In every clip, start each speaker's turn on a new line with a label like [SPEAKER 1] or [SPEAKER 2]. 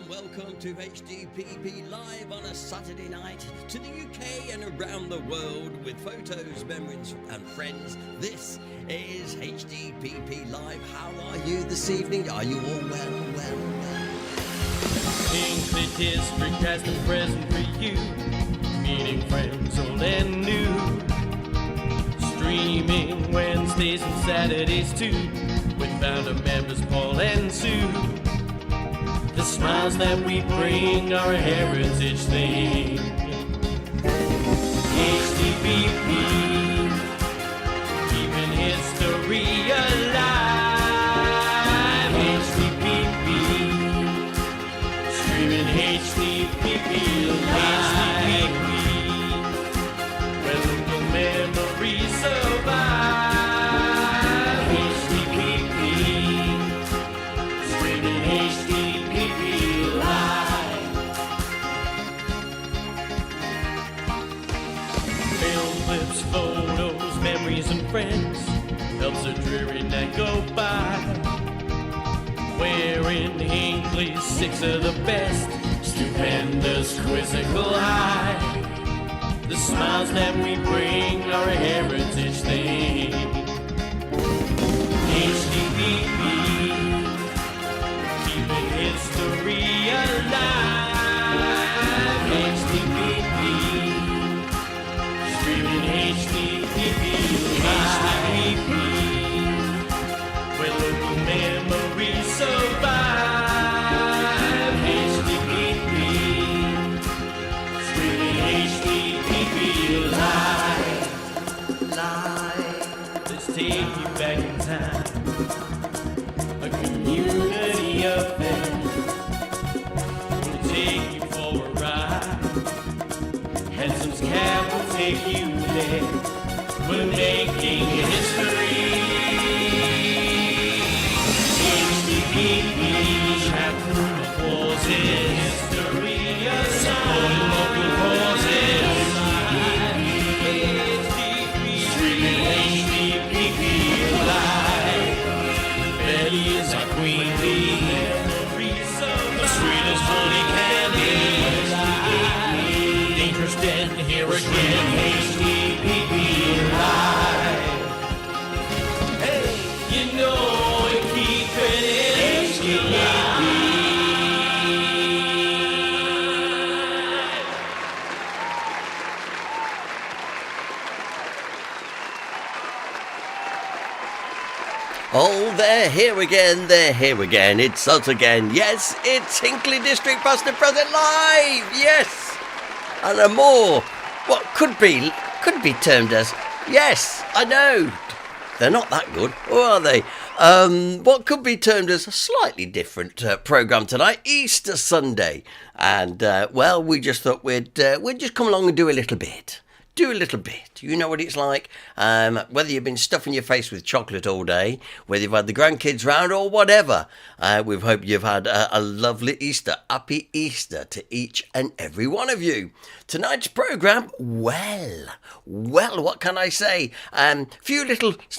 [SPEAKER 1] Welcome to HDPP Live on a Saturday night to the UK and around the world with photos, memories and friends. This is HDPP Live. How are you this evening? Are you all well?
[SPEAKER 2] Hinckley District has the present for you, meeting friends old and new. Streaming Wednesdays and Saturdays too, with founder members Paul and Sue. The smiles that we bring are a heritage thing. HDPP, keeping history alive. HDPP, streaming HDPP live. Where local memories survive. HDPP, streaming HDPP live. Film clips, photos, memories and friends helps a dreary night go by. We're in Hinckley, six of the best, stupendous, quizzical high. The smiles that we bring are a heritage thing. HDPP, keeping history alive. HDPP, streaming HDPP live. Where local memories survive. HDPP, streaming HDPP live. Let's take you back in time. A community affair. We'll take you for a ride. Hansom's cab will take you there. We're making history. HDPP, chapter applauses. History supporting local causes. Streaming HDPP live. Betty is our queen bee. The sweetest honey candy. Dangerous Den here again. HDPP live. Hey, you know we keep it in HDPP.
[SPEAKER 1] Oh, they're here again. It's us again. Yes, it's Hinckley District Past and Present Live. Yes, and a more what could be termed as, yes, I know, they're not that good, or are they? What could be termed as a slightly different programme tonight, Easter Sunday, and well, we just thought we'd just come along and do a little bit. You know what it's like, whether you've been stuffing your face with chocolate all day, whether you've had the grandkids round or whatever. We hope you've had a lovely Easter. Happy Easter to each and every one of you. Tonight's programme, well, what can I say? Few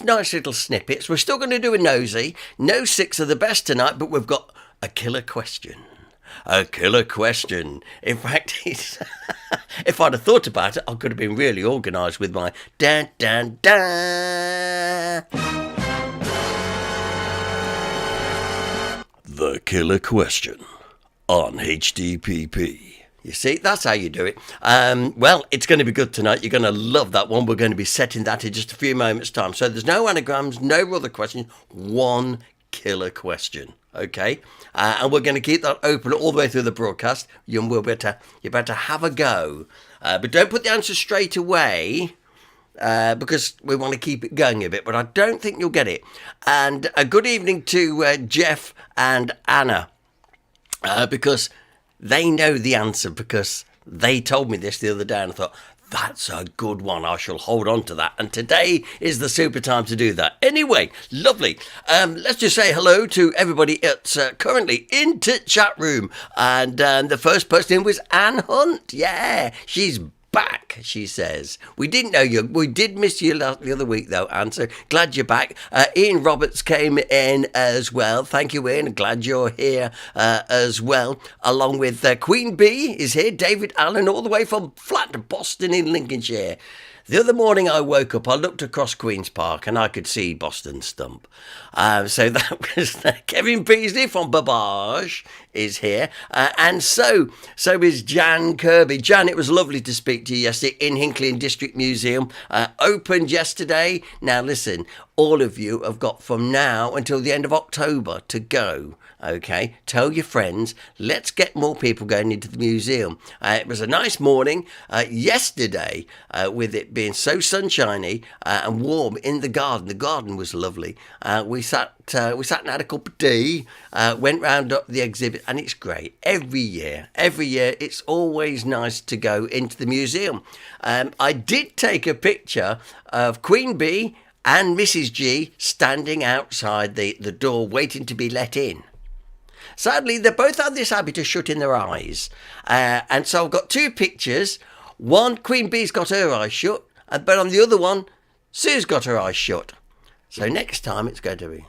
[SPEAKER 1] nice little snippets. We're still going to do a nosy. No six of the best tonight, but we've got a killer question. A killer question. In fact, if I'd have thought about it, I could have been really organised with my dan. The killer question on HDPP. You see, that's how you do it. Well, it's going to be good tonight. You're going to love that one. We're going to be setting that in just a few moments' time. So there's no anagrams, no other questions. One killer question. Okay, and we're going to keep that open all the way through the broadcast. You better have a go, but don't put the answer straight away because we want to keep it going a bit. But I don't think you'll get it. And a good evening to Jeff and Anna because they know the answer because they told me this the other day, and I thought, that's a good one. I shall hold on to that. And today is the super time to do that. Anyway, lovely. Let's just say hello to everybody that's currently into chat room. And the first person in was Anne Hunt. Yeah, she's back, she says. We didn't know you. We did miss you the other week, though, Anne, so glad you're back. Ian Roberts came in as well. Thank you, Ian. Glad you're here as well. Along with Queen Bee is here. David Allen, all the way from flat Boston in Lincolnshire. The other morning I woke up, I looked across Queen's Park and I could see Boston Stump. So that was Kevin Beasley from Babage is here. And so is Jan Kirby. Jan, it was lovely to speak to you yesterday in Hinckley District Museum. Opened yesterday. Now listen, all of you have got from now until the end of October to go. Okay, tell your friends. Let's get more people going into the museum. It was a nice morning yesterday, with it being so sunshiny and warm in the garden. The garden was lovely. We sat and had a cup of tea. Went round up the exhibit, and it's great every year. It's always nice to go into the museum. I did take a picture of Queen Bee and Mrs. G standing outside the door, waiting to be let in. Sadly, they both had this habit of shutting their eyes. And so I've got two pictures. One, Queen Bee's got her eyes shut, but on the other one, Sue's got her eyes shut. So next time it's going to be.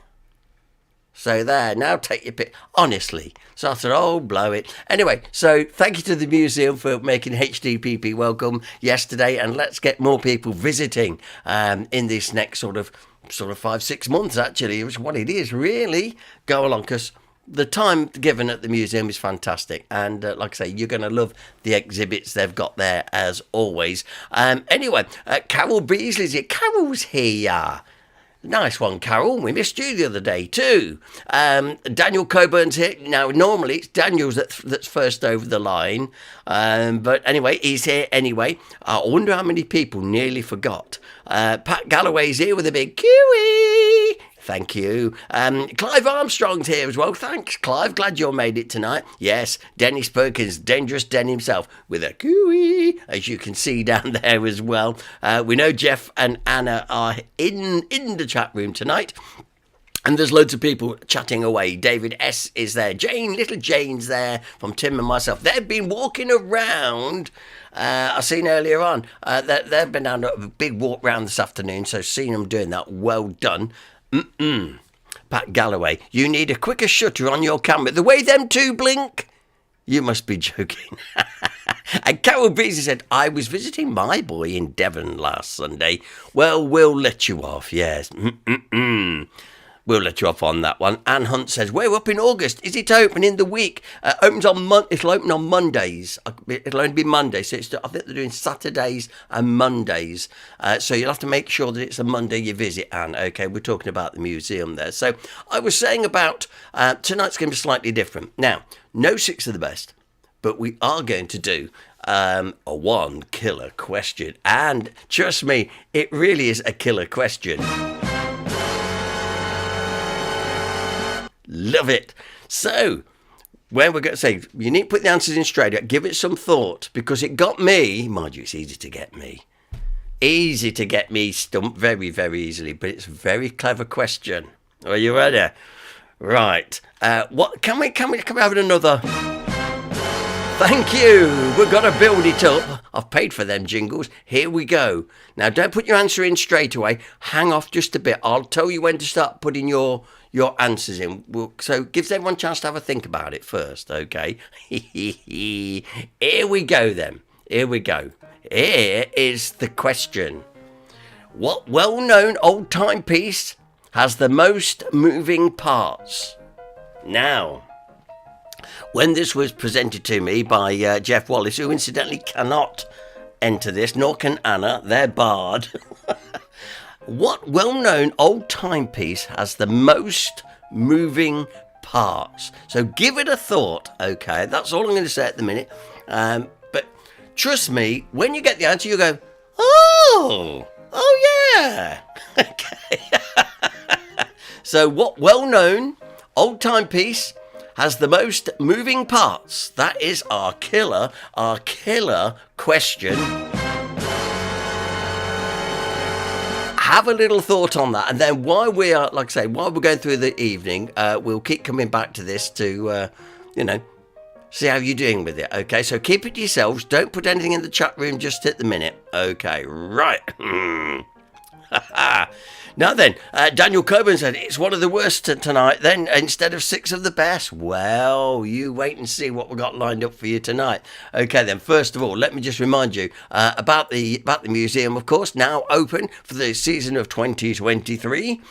[SPEAKER 1] So there, now take your pick. Honestly. So I thought, oh, blow it. Anyway, so thank you to the museum for making HDPP welcome yesterday. And let's get more people visiting in this next sort of 5-6 months, actually, which is what it is, really. Go along, because the time given at the museum is fantastic, and like I say, you're going to love the exhibits they've got there as always. Anyway, Carol Beasley's here. Carol's here. Nice one, Carol. We missed you the other day too. Daniel Coburn's here. Now, normally it's Daniel's that's first over the line, but anyway, he's here anyway. I wonder how many people nearly forgot. Pat Galloway's here with a big QE. Thank you. Clive Armstrong's here as well. Thanks, Clive. Glad you made it tonight. Yes, Dennis Perkins, Dangerous Den himself, with a cooey, as you can see down there as well. We know Jeff and Anna are in the chat room tonight. And there's loads of people chatting away. David S. is there. Little Jane's there from Tim and myself. They've been walking around. I seen earlier on that they've been down a big walk round this afternoon. So seeing them doing that, well done. Pat Galloway, you need a quicker shutter on your camera. The way them two blink, you must be joking. And Carol Beasley said, I was visiting my boy in Devon last Sunday. Well, we'll let you off, yes. We'll let you off on that one. Anne Hunt says, we're up in August. Is it open in the week? It'll open on Mondays. It'll only be Monday. So I think they're doing Saturdays and Mondays. So you'll have to make sure that it's a Monday you visit, Anne. Okay, we're talking about the museum there. So I was saying about tonight's going to be slightly different. Now, no six of the best, but we are going to do a one killer question. And trust me, it really is a killer question. Love it. So, where we're going to say, you need to put the answers in straight. Give it some thought, because it got me. Mind you, it's easy to get me. Easy to get me stumped very, very easily, but it's a very clever question. Are you ready? Right. What can we have another? Thank you. We've got to build it up. I've paid for them jingles. Here we go. Now, don't put your answer in straight away. Hang off just a bit. I'll tell you when to start putting your answers in. So gives everyone a chance to have a think about it first, okay? Here we go then. Here we go. Here is the question. What well-known old timepiece has the most moving parts? Now, when this was presented to me by Jeff Wallace, who incidentally cannot enter this, nor can Anna, they're barred. What well-known old timepiece has the most moving parts? So give it a thought, okay? That's all I'm going to say at the minute. But trust me, when you get the answer, you go, oh yeah. Okay. So what well-known old timepiece has the most moving parts? That is our killer question. Have a little thought on that, and then while we're going through the evening, we'll keep coming back to this to, See how you're doing with it. Okay, so keep it to yourselves. Don't put anything in the chat room just at the minute. Okay, right. Now then, Daniel Coburn said it's one of the worst tonight then, instead of 6 of the best. Well, you wait and see what we've got lined up for you tonight. Okay then, first of all, let me just remind you about the museum, of course, now open for the season of 2023.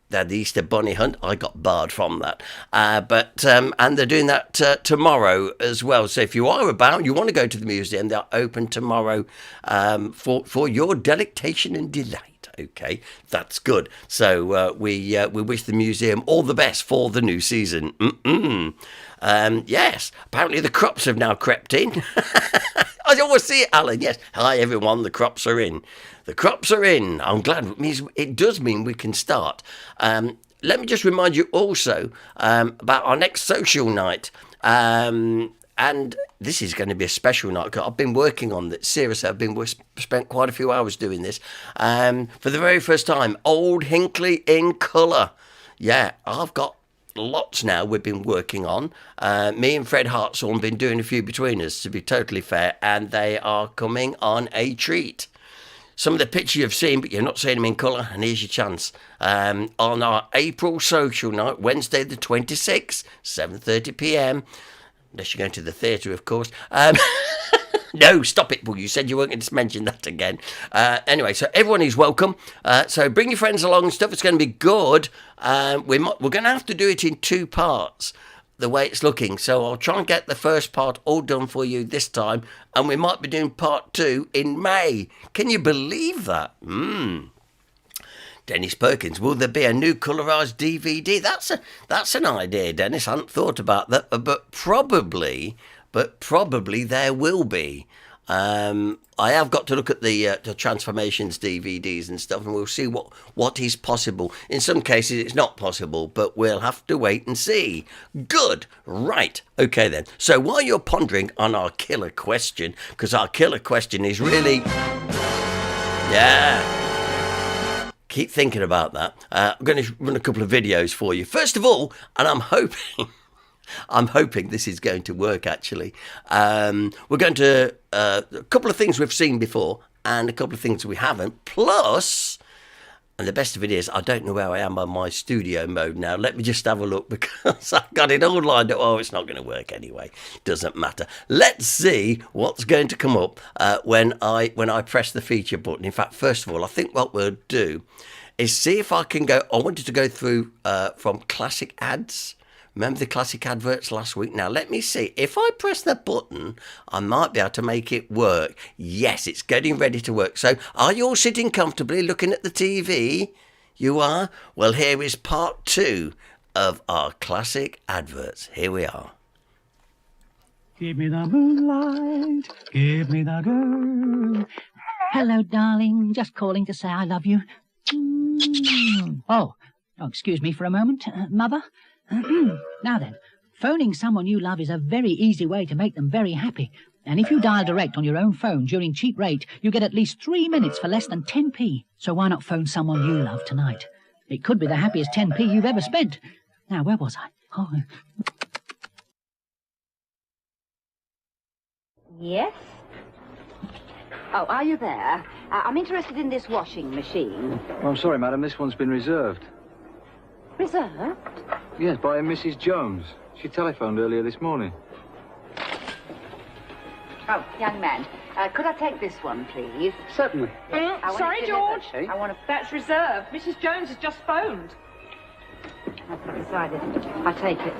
[SPEAKER 1] They had the Easter Bunny Hunt. I got barred from that. And they're doing that tomorrow as well. So if you are about, you want to go to the museum, they're open tomorrow for your delectation and delight. Okay, that's good. So we wish the museum all the best for the new season. Yes, apparently the crops have now crept in. I always see it, Alan. Yes. Hi, everyone. The crops are in. The crops are in. I'm glad. It does mean we can start. Let me just remind you also about our next social night. And this is going to be a special night because I've been working on this. Seriously, spent quite a few hours doing this. For the very first time, Old Hinckley in colour. Yeah, I've got lots now we've been working on. Me and Fred Hartzell have been doing a few between us, to be totally fair, and they are coming on a treat. Some of the pictures you've seen, but you're not seeing them in colour, and here's your chance. On our April social night, Wednesday the 26th, 7:30pm, unless you're going to the theatre, of course. No, stop it, Paul. You said you weren't going to mention that again. Anyway, so everyone is welcome. So bring your friends along and stuff. It's going to be good. We're going to have to do it in 2 parts, the way it's looking. So I'll try and get the first part all done for you this time. And we might be doing part 2 in May. Can you believe that? Dennis Perkins, will there be a new colorised DVD? That's an idea, Dennis. I hadn't thought about that, but probably there will be. I have got to look at the Transformations DVDs and stuff, and we'll see what is possible. In some cases, it's not possible, but we'll have to wait and see. Good. Right. Okay, then. So while you're pondering on our killer question, because our killer question is really... Yeah. Keep thinking about that. I'm going to run a couple of videos for you. First of all, and I'm hoping this is going to work, actually. We're going to... a couple of things we've seen before and a couple of things we haven't. Plus, and the best of it is, I don't know where I am on my studio mode now. Let me just have a look because I've got it all lined up. Oh, it's not going to work anyway. Doesn't matter. Let's see what's going to come up when I press the feature button. In fact, first of all, I think what we'll do is see if I can go... I wanted to go through from classic ads. Remember the classic adverts last week? Now, let me see. If I press that button, I might be able to make it work. Yes, it's getting ready to work. So, are you all sitting comfortably looking at the TV? You are? Well, here is part 2 of our classic adverts. Here we are.
[SPEAKER 3] Give me the moonlight, give me the girl. Hello, darling. Just calling to say I love you. Oh, excuse me for a moment, Mother. Now then, phoning someone you love is a very easy way to make them very happy. And if you dial direct on your own phone during cheap rate, you get at least 3 minutes for less than 10p. So why not phone someone you love tonight? It could be the happiest 10p you've ever spent. Now, where was I? Oh.
[SPEAKER 4] Yes? Oh, are you there? I'm interested in this washing machine.
[SPEAKER 5] Oh, I'm sorry, madam. This one's been reserved.
[SPEAKER 4] Reserved?
[SPEAKER 5] Yes, by Mrs. Jones. She telephoned earlier this morning.
[SPEAKER 4] Oh, young man, could I take this one, please?
[SPEAKER 5] Certainly.
[SPEAKER 6] Sorry, George.
[SPEAKER 4] I want to...
[SPEAKER 6] That's reserved. Mrs. Jones has just phoned.
[SPEAKER 4] I've decided. I take it.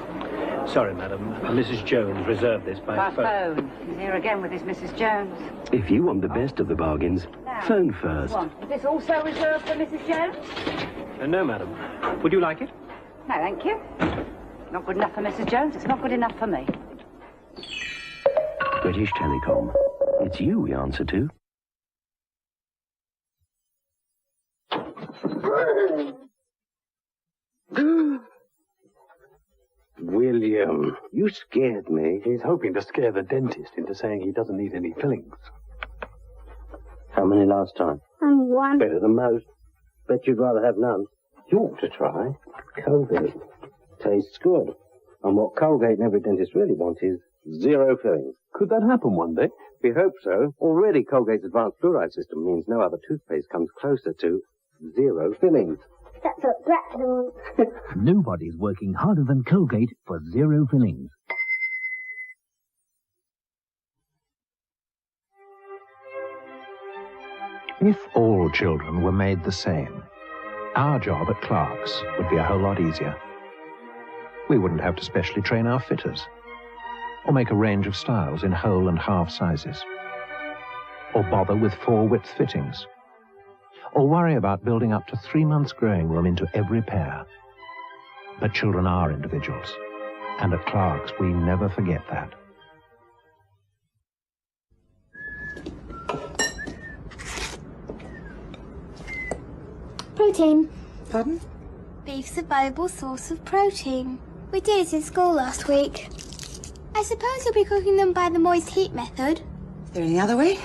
[SPEAKER 7] Sorry, madam. Mrs. Jones reserved this by phone.
[SPEAKER 4] phone. He's here again with his Mrs. Jones.
[SPEAKER 7] If you want the best of the bargains, phone first.
[SPEAKER 4] Is this also reserved for Mrs. Jones?
[SPEAKER 7] No, madam. Would you like it?
[SPEAKER 4] No, thank you. Not good enough for Mrs. Jones. It's not good enough for me.
[SPEAKER 7] British Telecom. It's you we answer to.
[SPEAKER 8] William, you scared me.
[SPEAKER 9] He's hoping to scare the dentist into saying he doesn't need any fillings.
[SPEAKER 8] How many last time?
[SPEAKER 10] Only one.
[SPEAKER 8] Better than most. Bet you'd rather have none. You ought to try. COVID. Tastes good. And what Colgate and every dentist really want is zero fillings.
[SPEAKER 9] Could that happen one day?
[SPEAKER 8] We hope so. Already Colgate's advanced fluoride system means no other toothpaste comes closer to zero fillings.
[SPEAKER 10] That's what Blackton wants.
[SPEAKER 3] Nobody's working harder than Colgate for zero fillings.
[SPEAKER 11] If all children were made the same, our job at Clark's would be a whole lot easier. We wouldn't have to specially train our fitters, or make a range of styles in whole and half sizes, or bother with 4-width fittings, or worry about building up to 3 months' growing room into every pair. But children are individuals, and at Clark's we never forget that.
[SPEAKER 10] Protein.
[SPEAKER 12] Pardon?
[SPEAKER 10] Beef's a valuable source of protein. We did it in school last week. I suppose you'll be cooking them by the moist heat method.
[SPEAKER 12] Is there any other way?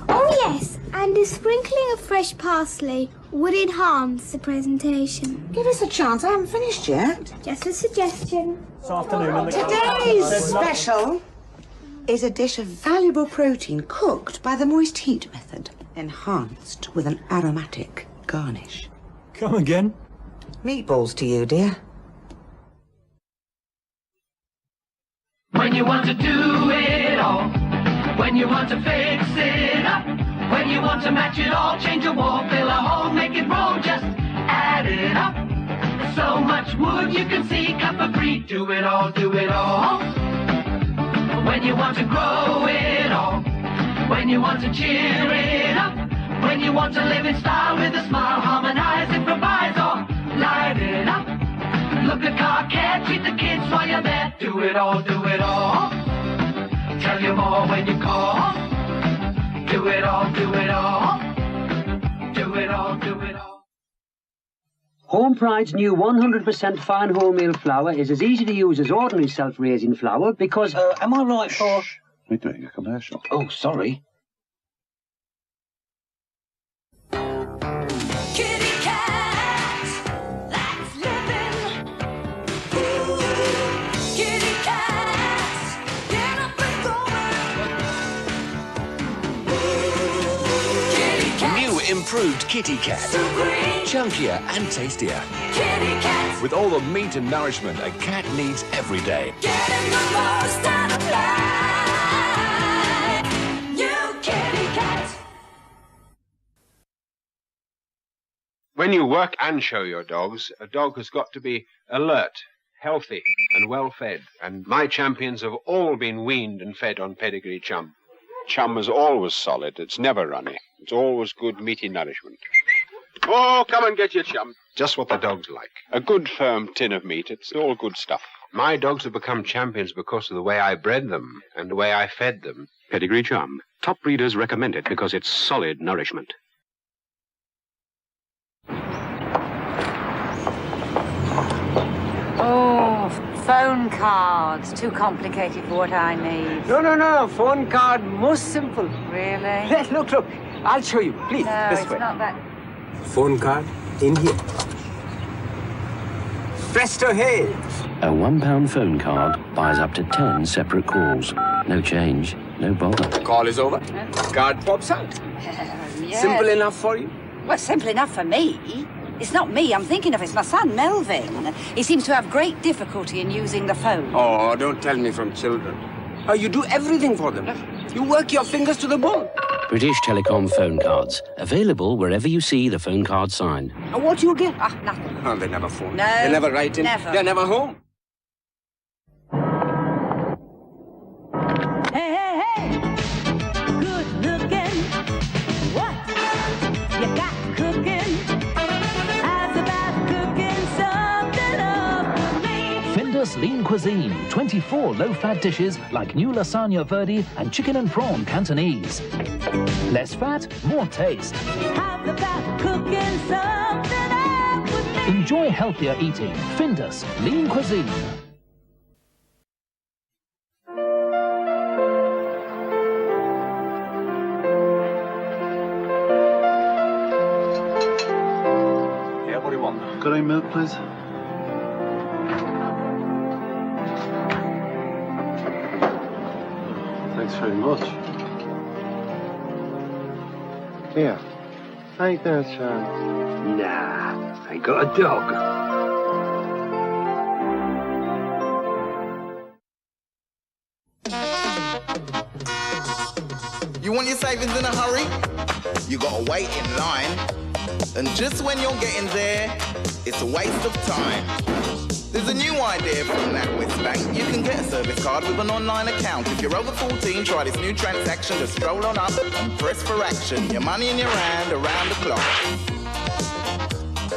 [SPEAKER 10] Oh, yes, and a sprinkling of fresh parsley would enhance the presentation.
[SPEAKER 12] Give us a chance. I haven't finished yet.
[SPEAKER 10] Just a suggestion.
[SPEAKER 2] This afternoon in the
[SPEAKER 12] Today's special is a dish of valuable protein cooked by the moist heat method, enhanced with an aromatic garnish.
[SPEAKER 2] Come again?
[SPEAKER 12] Meatballs to you, dear.
[SPEAKER 2] When you want to do it all, when you want to fix it up, when you want to match it all, change a wall, fill a hole, make it roll, just add it up. So much wood you can see, cup of free, do it all, do it all. When you want to grow it all, when you want to cheer it up, when you want to live in style with a smile, harmonize, improvise, or light it up. Look at car care, treat the kids while you're there. Do it all, do it all. Tell you more when you call. Do it all, do it all. Do it all, do it all.
[SPEAKER 13] Home Pride's new 100% fine wholemeal flour is as easy to use as ordinary self-raising flour because... am I right for...
[SPEAKER 9] We're doing a commercial.
[SPEAKER 13] Oh, sorry.
[SPEAKER 14] Improved Kitty Cat. Chunkier and tastier. Kitty Cat. With all the meat and nourishment a cat needs every day.
[SPEAKER 2] Getting the most out of life. New Kitty Cat.
[SPEAKER 15] When you work and show your dogs, a dog has got to be alert, healthy, and well fed. And my champions have all been weaned and fed on pedigree chum. Chum is always solid. It's never runny. It's always good, meaty nourishment. Oh, come and get your chum. Just what the dogs like. A good, firm tin of meat. It's all good stuff. My dogs have become champions because of the way I bred them and the way I fed them.
[SPEAKER 16] Pedigree chum. Top breeders recommend it because it's solid nourishment.
[SPEAKER 4] Oh, phone cards. Too complicated for what I need.
[SPEAKER 13] No. Phone card, most simple.
[SPEAKER 4] Really?
[SPEAKER 13] Look. I'll show you. Please,
[SPEAKER 4] No,
[SPEAKER 13] this
[SPEAKER 4] it's
[SPEAKER 13] way.
[SPEAKER 4] not that.
[SPEAKER 13] Phone card in here. Presto, hey!
[SPEAKER 17] A £1 phone card buys up to 10 separate calls. No change, no bother.
[SPEAKER 13] Call is over. Card pops out.
[SPEAKER 4] Yes.
[SPEAKER 13] Simple enough for you?
[SPEAKER 4] Well, simple enough for me. It's not me I'm thinking of, it's my son, Melvin. He seems to have great difficulty in using the phone.
[SPEAKER 13] Oh, don't tell me from children. Oh, you do everything for them. You work your fingers to the bone.
[SPEAKER 17] British Telecom phone cards. Available wherever you see the phone card sign.
[SPEAKER 13] And what you get?
[SPEAKER 4] Nothing.
[SPEAKER 13] Oh, they never phone.
[SPEAKER 4] No.
[SPEAKER 13] They never write in.
[SPEAKER 4] Never.
[SPEAKER 13] They're never home.
[SPEAKER 2] Hey. Good looking. What you got cooking? How's about cooking something up with me?
[SPEAKER 3] Findus Lean Cuisine. 24 low-fat dishes like new lasagna verde and chicken and prawn Cantonese. Less fat, more taste.
[SPEAKER 2] How's about cooking something up with me?
[SPEAKER 3] Enjoy healthier eating. Findus Lean Cuisine.
[SPEAKER 9] Yeah, what do you want? Got any milk, please? Thanks very much.
[SPEAKER 8] Here. Take that, son.
[SPEAKER 7] Nah, I got a dog.
[SPEAKER 18] You want your savings in a hurry? You gotta wait in line. And just when you're getting there, it's a waste of time. There's a new idea from NatWest Bank. You can get a service card with an online account. If you're over 14, try this new transaction. Just stroll on up and press for action. Your money in your hand around the clock.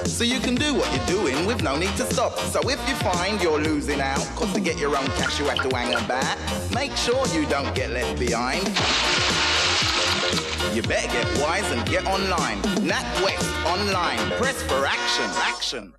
[SPEAKER 18] So you can do what you're doing with no need to stop. So if you find you're losing out, cause to get your own cash you have to hang about, make sure you don't get left behind. You better get wise and get online. NatWest Online. Press for action. Action.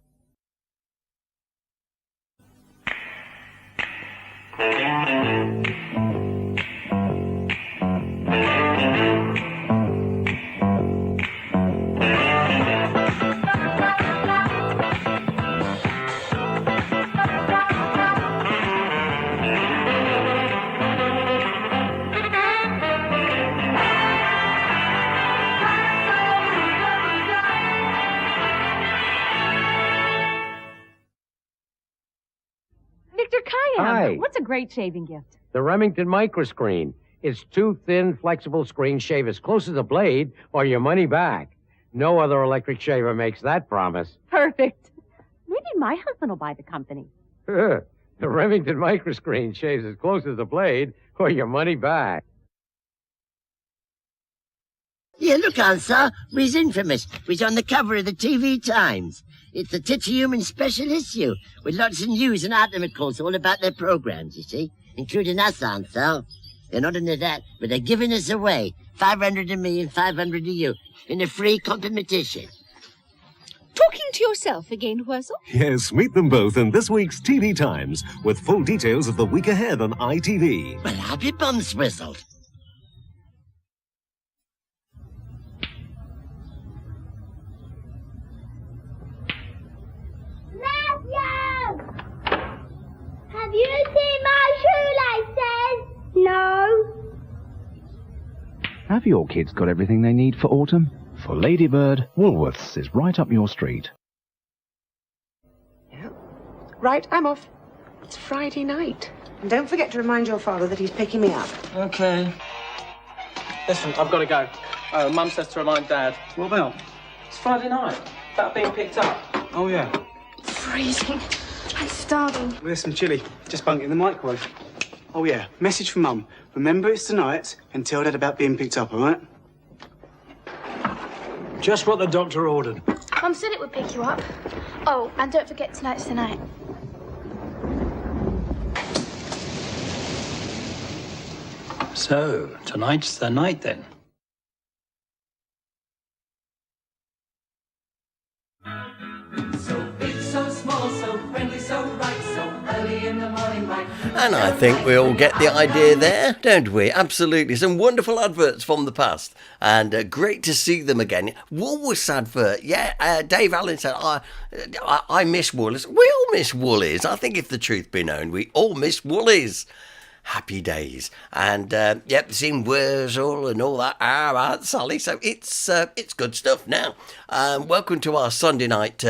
[SPEAKER 19] Hi.
[SPEAKER 6] What's a great shaving gift?
[SPEAKER 19] The Remington Microscreen. It's two thin, flexible screens shave as close as the blade or your money back. No other electric shaver makes that promise.
[SPEAKER 6] Perfect. Maybe my husband will buy the company.
[SPEAKER 19] The Remington Microscreen shaves as close as the blade or your money back.
[SPEAKER 20] Yeah, look, Ansar. We's infamous. We's on the cover of the TV Times. It's the titumen special issue, with lots of news and articles all about their programs, you see, including us, Ansar. And not only that, but they're giving us away, 500 of me and 500 of you, in a free competition.
[SPEAKER 21] Talking to yourself again, Wurzel?
[SPEAKER 22] Yes, meet them both in this week's TV Times, with full details of the week ahead on ITV.
[SPEAKER 20] Well, I'll be bum swizzled.
[SPEAKER 10] Have you seen my shoelaces? No.
[SPEAKER 11] Have your kids got everything they need for autumn? For Ladybird, Woolworths is right up your street.
[SPEAKER 12] Right, I'm off. It's Friday night. And don't forget to remind your father that he's picking me up.
[SPEAKER 23] Okay. Listen, I've got to go. Mum says to remind Dad.
[SPEAKER 9] What about?
[SPEAKER 23] It's Friday night. About being picked up.
[SPEAKER 9] Oh, yeah.
[SPEAKER 10] Freezing. I'm starving.
[SPEAKER 9] There's some chilli. Just bunk it in the microwave. Oh, yeah. Message from Mum. Remember it's tonight and tell Dad about being picked up, all right?
[SPEAKER 23] Just what the doctor ordered.
[SPEAKER 10] Mum said it would pick you up. Oh, and don't forget tonight's the night.
[SPEAKER 23] So, tonight's the night then.
[SPEAKER 2] So big, so small, so friendly, so right, so early in the morning, right.
[SPEAKER 1] And I think we all get the idea there, don't we? Absolutely. Some wonderful adverts from the past. And great to see them again. Woolworths advert. Yeah, Dave Allen said, I miss Woolies. We all miss Woolies. I think if the truth be known, we all miss Woolies. Happy days. And, seen Wurzel and all that. Aunt Sally. So it's good stuff now. Welcome to our Sunday night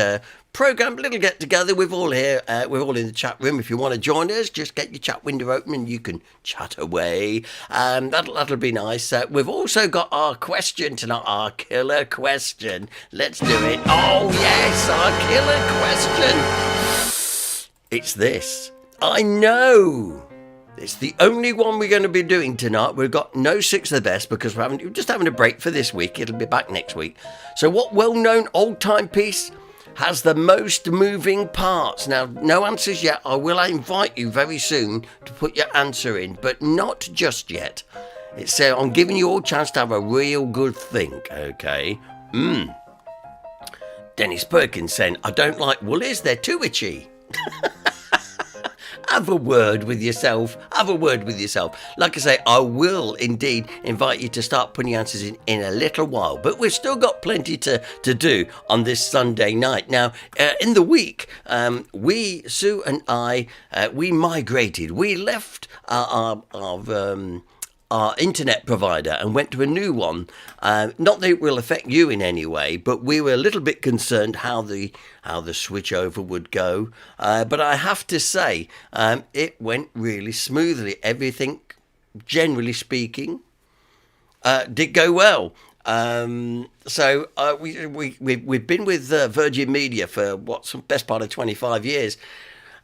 [SPEAKER 1] programme, little get together. We're all here, we're all in the chat room. If you want to join us, just get your chat window open and you can chat away. That'll be nice. We've also got our question tonight, our killer question. Let's do it. Oh yes, our killer question. It's this. I know. It's the only one we're going to be doing tonight. We've got no Six of the Best because we're just having a break for this week. It'll be back next week. So what well-known old-time piece has the most moving parts? Now, no answers yet. I will invite you very soon to put your answer in, but not just yet. It's I'm giving you all a chance to have a real good think, okay? Dennis Perkins saying, I don't like woolies, they're too itchy. Have a word with yourself. Have a word with yourself. Like I say, I will indeed invite you to start putting answers in a little while. But we've still got plenty to do on this Sunday night. Now, in the week, Sue and I, we migrated. We left our our internet provider and went to a new one. Not that it will affect you in any way, but we were a little bit concerned how the switchover would go. But I have to say, it went really smoothly. Everything, generally speaking, did go well. So we've been with Virgin Media for what's the best part of 25 years.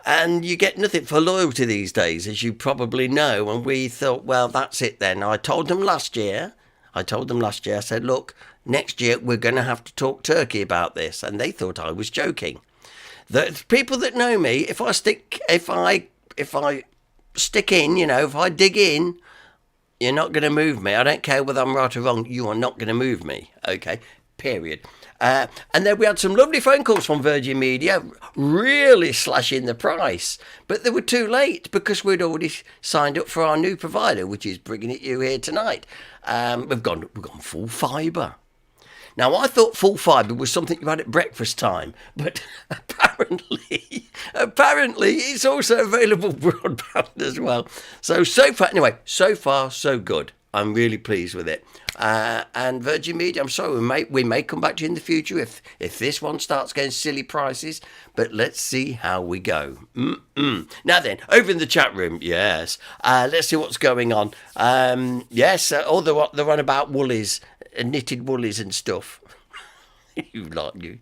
[SPEAKER 1] And you get nothing for loyalty these days, as you probably know. And we thought, well, that's it then. I told them last year, I said, look, next year we're going to have to talk turkey about this. And they thought I was joking. The people that know me, if I stick in, you know, if I dig in, you're not going to move me. I don't care whether I'm right or wrong. You are not going to move me. Okay, period. And then we had some lovely phone calls from Virgin Media, really slashing the price. But they were too late because we'd already signed up for our new provider, which is bringing it you here tonight. We've gone full fibre. Now, I thought full fibre was something you had at breakfast time, but apparently it's also available broadband as well. So far, so good. I'm really pleased with it. And Virgin Media, I'm sorry, we may come back to you in the future if this one starts getting silly prices, but let's see how we go. Now then, over in the chat room, yes, let's see what's going on. Yes, they're on about woolies, knitted woolies and stuff. you.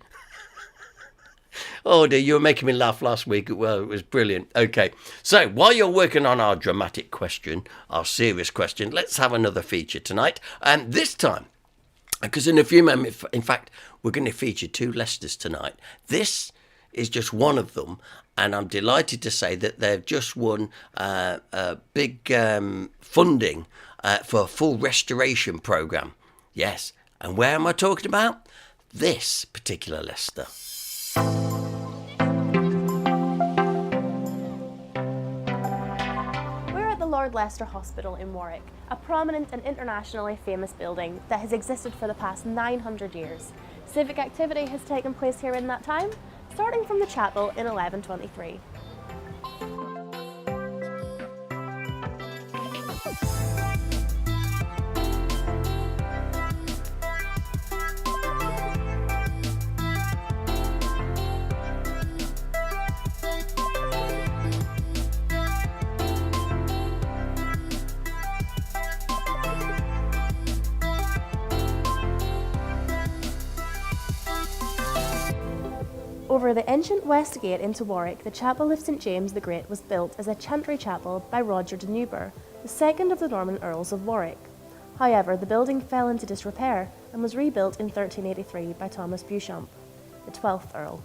[SPEAKER 1] Oh dear, you were making me laugh last week. Well, it was brilliant. Okay, so while you're working on our dramatic question, our serious question, let's have another feature tonight. And this time, because in a few moments, in fact, we're going to feature two Leicesters tonight. This is just one of them, and I'm delighted to say that they've just won a big funding for a full restoration programme. Yes, and where am I talking about? This particular Leicester.
[SPEAKER 5] Lord Leicester Hospital in Warwick, a prominent and internationally famous building that has existed for the past 900 years. Civic activity has taken place here in that time, starting from the chapel in 1123. Over the ancient west gate into Warwick, the Chapel of St James the Great was built as a chantry chapel by Roger de Newburgh, the second of the Norman Earls of Warwick. However, the building fell into disrepair and was rebuilt in 1383 by Thomas Beauchamp, the 12th Earl.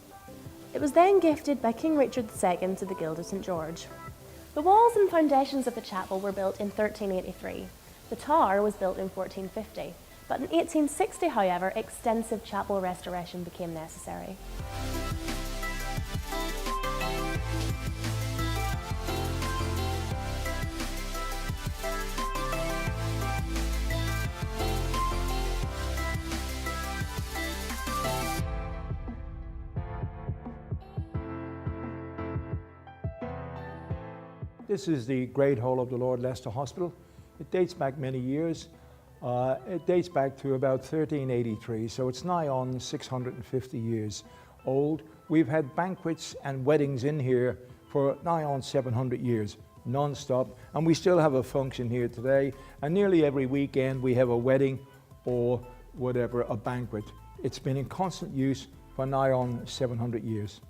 [SPEAKER 5] It was then gifted by King Richard II to the Guild of St George. The walls and foundations of the chapel were built in 1383. The tower was built in 1450. But in 1860, however, extensive chapel restoration became necessary.
[SPEAKER 14] This is the Great Hall of the Lord Leicester Hospital. It dates back many years. It dates back to about 1383, so it's nigh on 650 years old. We've had banquets and weddings in here for nigh on 700 years, non-stop, and we still have a function here today, and nearly every weekend we have a wedding or whatever, a banquet. It's been in constant use for nigh on 700 years.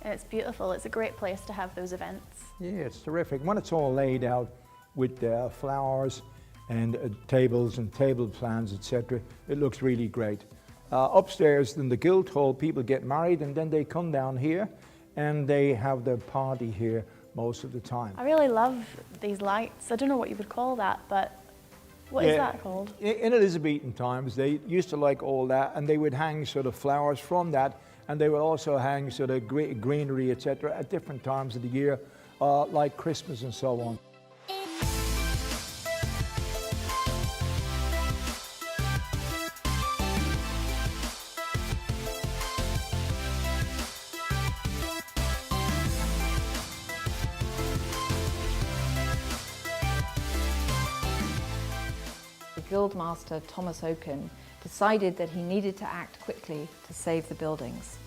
[SPEAKER 5] And it's beautiful. It's a great place to have those events.
[SPEAKER 14] Yeah, it's terrific. When it's all laid out with flowers and tables and table plans, etc., it looks really great. Upstairs in the Guildhall, people get married and then they come down here and they have their party here most of the time.
[SPEAKER 5] I really love these lights. I don't know what you would call that, but what is that called?
[SPEAKER 14] In Elizabethan times, they used to like all that, and they would hang sort of flowers from that, and they would also hang sort of greenery, etc., at different times of the year, like Christmas and so on.
[SPEAKER 15] Guildmaster Thomas Oaken decided that he needed to act quickly to save the buildings.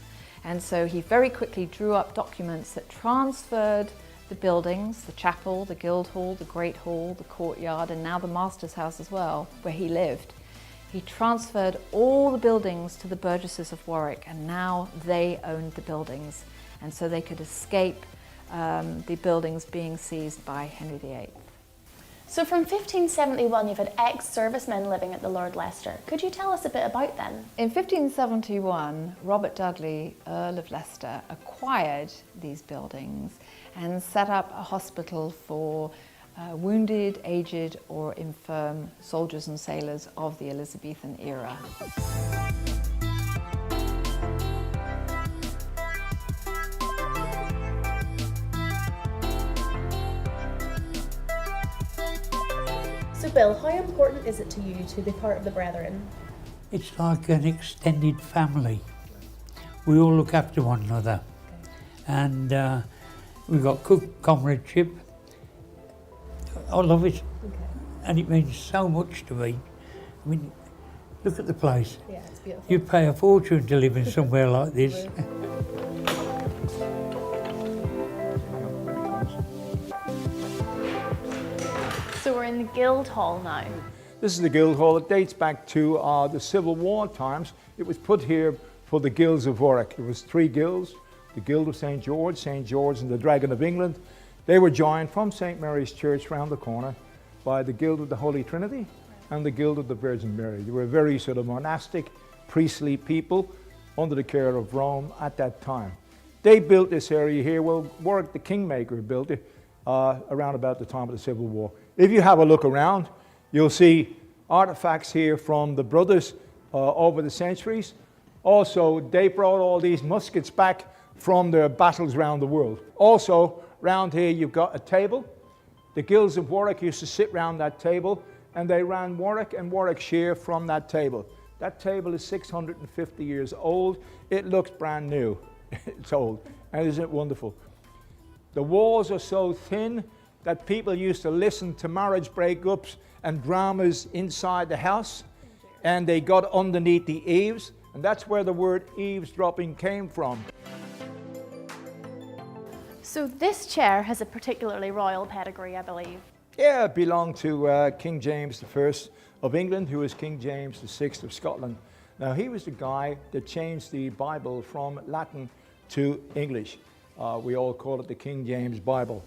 [SPEAKER 15] And so he very quickly drew up documents that transferred the buildings, the chapel, the Guildhall, the Great Hall, the courtyard, and now the Master's House as well, where he lived. He transferred all the buildings to the Burgesses of Warwick, and now they owned the buildings, and so they could escape the buildings being seized by Henry VIII.
[SPEAKER 5] So from 1571 you've had ex-servicemen living at the Lord Leicester. Could you tell us a bit about them?
[SPEAKER 15] In 1571, Robert Dudley, Earl of Leicester, acquired these buildings and set up a hospital for wounded, aged or infirm soldiers and sailors of the Elizabethan era.
[SPEAKER 5] So Bill, how important is it to you to be part of the Brethren?
[SPEAKER 16] It's like an extended family. We all look after one another. And we've got good comradeship. I love it. And it means so much to me. I mean, look at the place.
[SPEAKER 5] Yeah, it's beautiful.
[SPEAKER 16] You pay a fortune to live in somewhere like this.
[SPEAKER 5] So we're in the Guildhall now.
[SPEAKER 14] This is the Guildhall. It dates back to the Civil War times. It was put here for the Guilds of Warwick. It was 3 guilds, the Guild of St. George, and the Dragon of England. They were joined from St. Mary's Church round the corner by the Guild of the Holy Trinity and the Guild of the Virgin Mary. They were very sort of monastic, priestly people under the care of Rome at that time. They built this area here. Well, Warwick the Kingmaker built it around about the time of the Civil War. If you have a look around, you'll see artifacts here from the brothers over the centuries. Also, they brought all these muskets back from their battles around the world. Also, round here you've got a table. The Guilds of Warwick used to sit round that table, and they ran Warwick and Warwickshire from that table. That table is 650 years old. It looks brand new. It's old, and isn't it wonderful? The walls are so thin that people used to listen to marriage breakups and dramas inside the house, and they got underneath the eaves, and that's where the word eavesdropping came from.
[SPEAKER 5] So this chair has a particularly royal pedigree, I believe.
[SPEAKER 14] Yeah, it belonged to King James I of England, who was King James VI of Scotland. Now, he was the guy that changed the Bible from Latin to English. We all call it the King James Bible.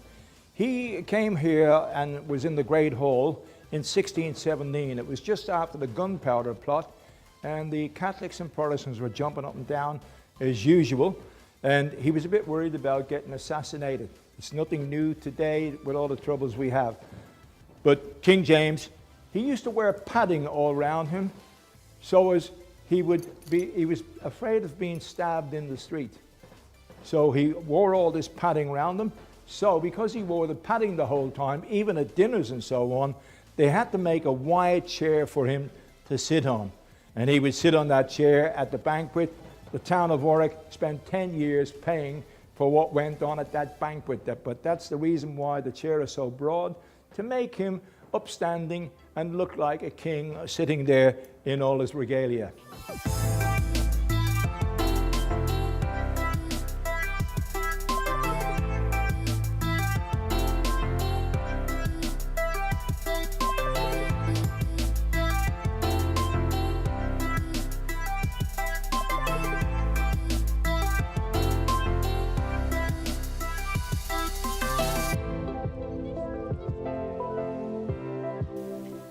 [SPEAKER 14] He came here and was in the Great Hall in 1617. It was just after the gunpowder plot, and the Catholics and Protestants were jumping up and down as usual, and he was a bit worried about getting assassinated. It's nothing new today with all the troubles we have. But King James, he used to wear padding all around him, so as he was afraid of being stabbed in the street. So he wore all this padding around him. So because he wore the padding the whole time, even at dinners and so on, they had to make a wide chair for him to sit on. And he would sit on that chair at the banquet. The town of Warwick spent 10 years paying for what went on at that banquet. But that's the reason why the chair is so broad, to make him upstanding and look like a king sitting there in all his regalia.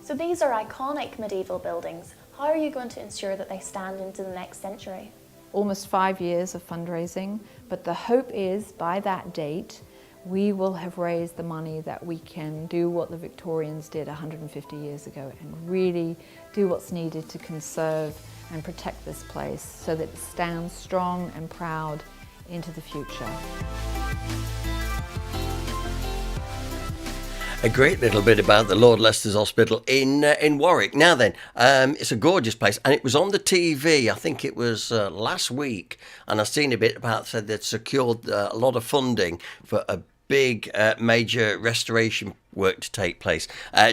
[SPEAKER 5] So these are iconic medieval buildings. How are you going to ensure that they stand into the next century?
[SPEAKER 15] Almost 5 years of fundraising, but the hope is by that date we will have raised the money that we can do what the Victorians did 150 years ago and really do what's needed to conserve and protect this place so that it stands strong and proud into the future.
[SPEAKER 1] A great little bit about the Lord Leicester's Hospital in Warwick. Now then, it's a gorgeous place, and it was on the TV, I think it was last week, and I've seen a bit about, said they'd secured a lot of funding for a big major restoration work to take place.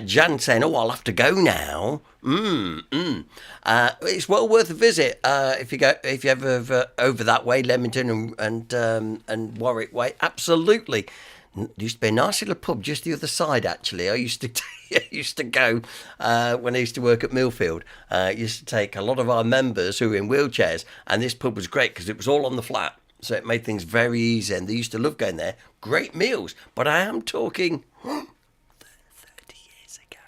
[SPEAKER 1] Jan saying, "Oh, I'll have to go now." It's well worth a visit if you ever over that way, Leamington and Warwick way. Absolutely. Used to be a nice little pub just the other side. Actually, I used to go when I used to work at Millfield. Used to take a lot of our members who were in wheelchairs, and this pub was great because it was all on the flat, so it made things very easy. And they used to love going there. Great meals, but I am talking 30 years ago.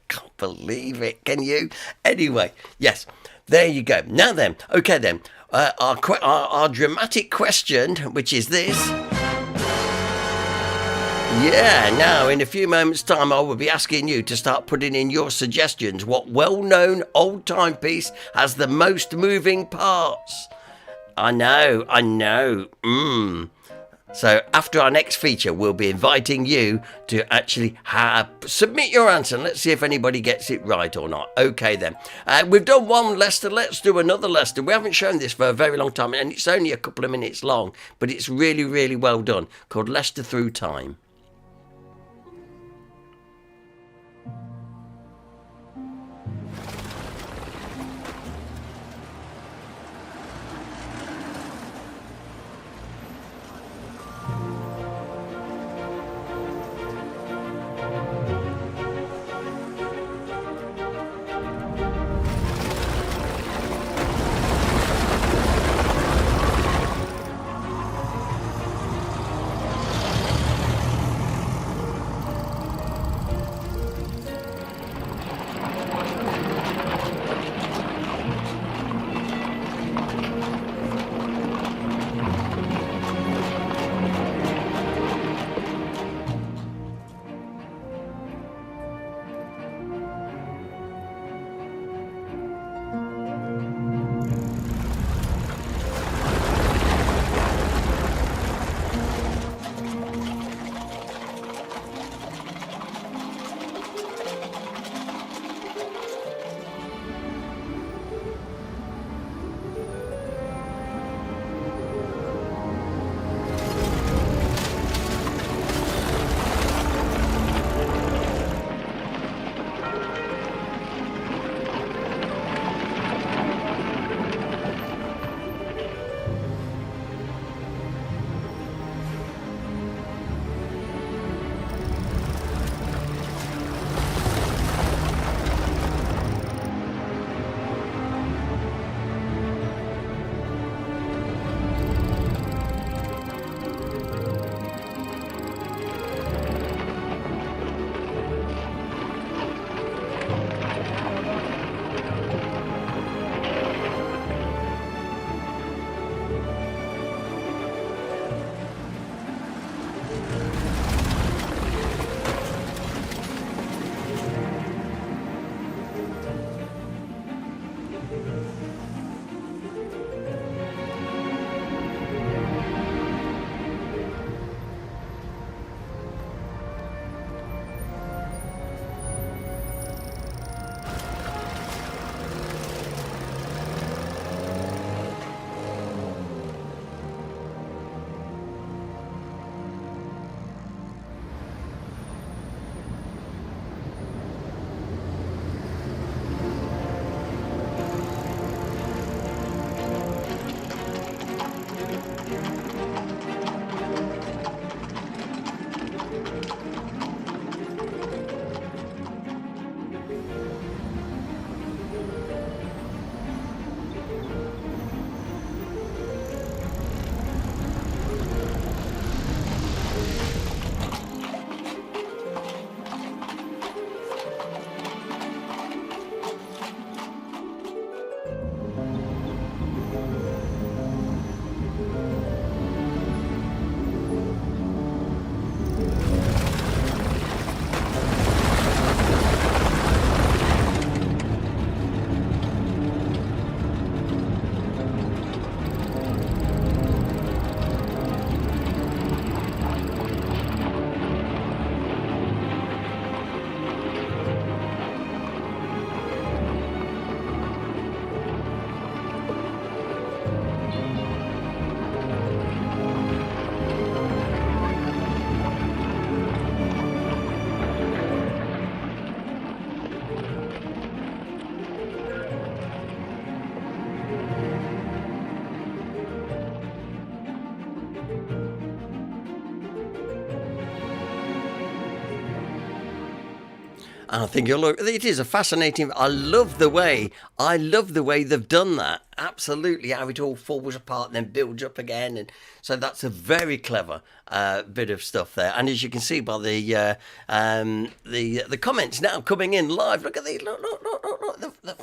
[SPEAKER 1] Can't believe it, can you? Anyway, yes, there you go. Now then, okay then, our dramatic question, which is this. Yeah, now in a few moments' time I will be asking you to start putting in your suggestions. What well-known old timepiece has the most moving parts? I know. So after our next feature, we'll be inviting you to actually submit your answer and let's see if anybody gets it right or not. Okay then. We've done one Leicester. Let's do another Leicester. We haven't shown this for a very long time and it's only a couple of minutes long, but it's really, really well done, called Leicester Through Time. And I think you'll look. It is a fascinating. I love the way they've done that. Absolutely, how it all falls apart and then builds up again, and so that's a very clever bit of stuff there. And as you can see by the comments now coming in live, look at these. Look.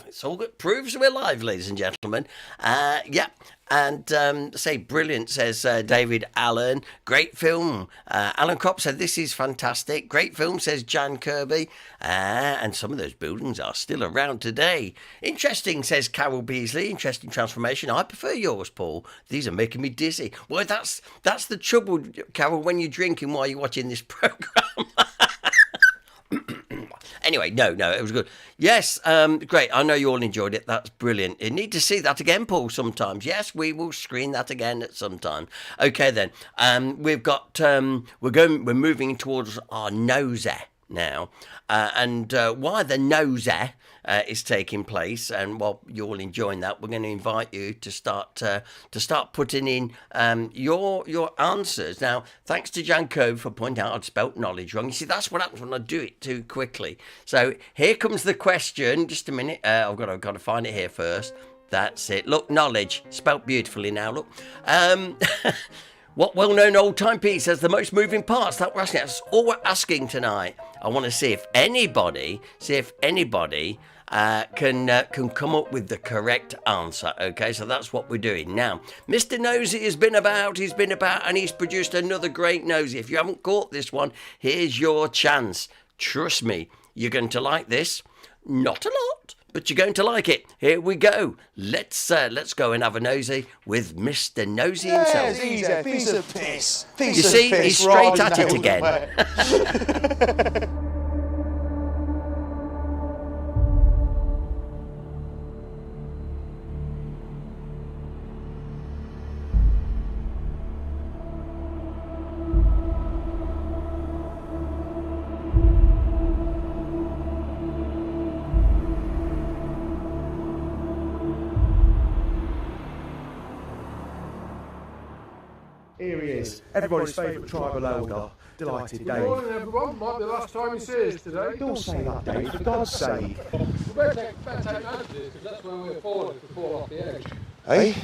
[SPEAKER 1] It's all good. Proves we're live, ladies and gentlemen. Yeah. And say brilliant, says David Allen. Great film. Alan Kopp said this is fantastic. Great film, says Jan Kirby. And some of those buildings are still around today. Interesting, says Carol Beasley. Interesting transformation. I prefer yours, Paul. These are making me dizzy. Well, that's the trouble, Carol, when you're drinking while you're watching this programme. Anyway, no, it was good. Yes, great. I know you all enjoyed it. That's brilliant. You need to see that again, Paul, sometimes. Yes, we will screen that again at some time. Okay, then. We've got, we're moving towards our nosy now. And why the nosy is taking place, and while you're all enjoying that, we're going to invite you to start putting in your answers. Now, thanks to Jan Cove for pointing out I'd spelt knowledge wrong. You see, that's what happens when I do it too quickly. So here comes the question. Just a minute. I've got to find it here first. That's it. Look, knowledge spelt beautifully now. Look. What well-known old timepiece has the most moving parts? That's all we're asking tonight. I want to see if anybody can come up with the correct answer. Okay, so that's what we're doing now. Mr. Nosy has been about, and he's produced another great Nosy. If you haven't caught this one, here's your chance. Trust me, you're going to like this. Not a lot, but you're going to like it. Here we go. Let's go and have a nosy with Mr. Nosy himself.
[SPEAKER 4] Yes, easy. Piece of piss.
[SPEAKER 1] You see, he's straight at it again.
[SPEAKER 4] Here he is, everybody's favourite tribal elder, Delighted Dave.
[SPEAKER 13] Good morning, everyone. Might be the last time you see us today.
[SPEAKER 4] Don't say that, Dave, for God's sake.
[SPEAKER 13] We better take note of this, because that's where we're falling if we fall off the edge.
[SPEAKER 4] Hey?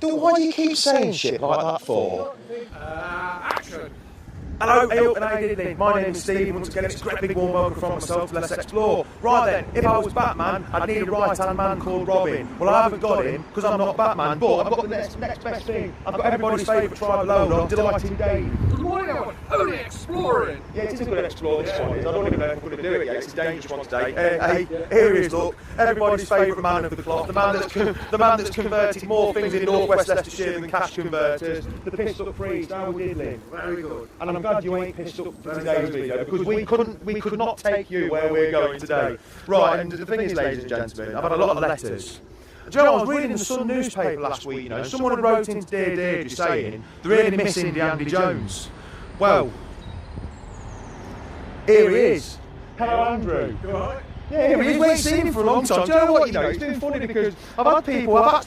[SPEAKER 4] Why do you keep saying shit like that for?
[SPEAKER 13] Action!
[SPEAKER 4] Hello, and how you doing? My name's Steve, once again it's a great big warm welcome from myself to Let's Explore. Right then, if I was Batman, I'd need a right-hand man called Robin. Well, I haven't got him, because I'm not Batman, but I've got the next best thing. I've got everybody's favourite tribal elder, Delighted Dave.
[SPEAKER 13] Good morning, everyone. Only exploring.
[SPEAKER 4] Yeah, it is a good explore, this one is. I don't even know if I'm going to do it yet, it's a dangerous one today. Hey, here he is, look, everybody's favourite man of the cloth, the man that's converted more things in North West Leicestershire than cash converters, the pissed up priest, how we diddling.
[SPEAKER 13] Very good.
[SPEAKER 4] And I'm glad you ain't pissed up for today's video, because we could not take you where we're going today. Right, and the thing is, ladies and gentlemen, I've had a lot of letters. Do you know, I was reading the Sun newspaper last week, someone had wrote into Dear Deirdre saying they really miss Indiana Jones. Well, here he is. Hello, Andrew.
[SPEAKER 13] You alright?
[SPEAKER 4] Yeah, we ain't seen him for a long time. Do you know what, it's been funny because I've actually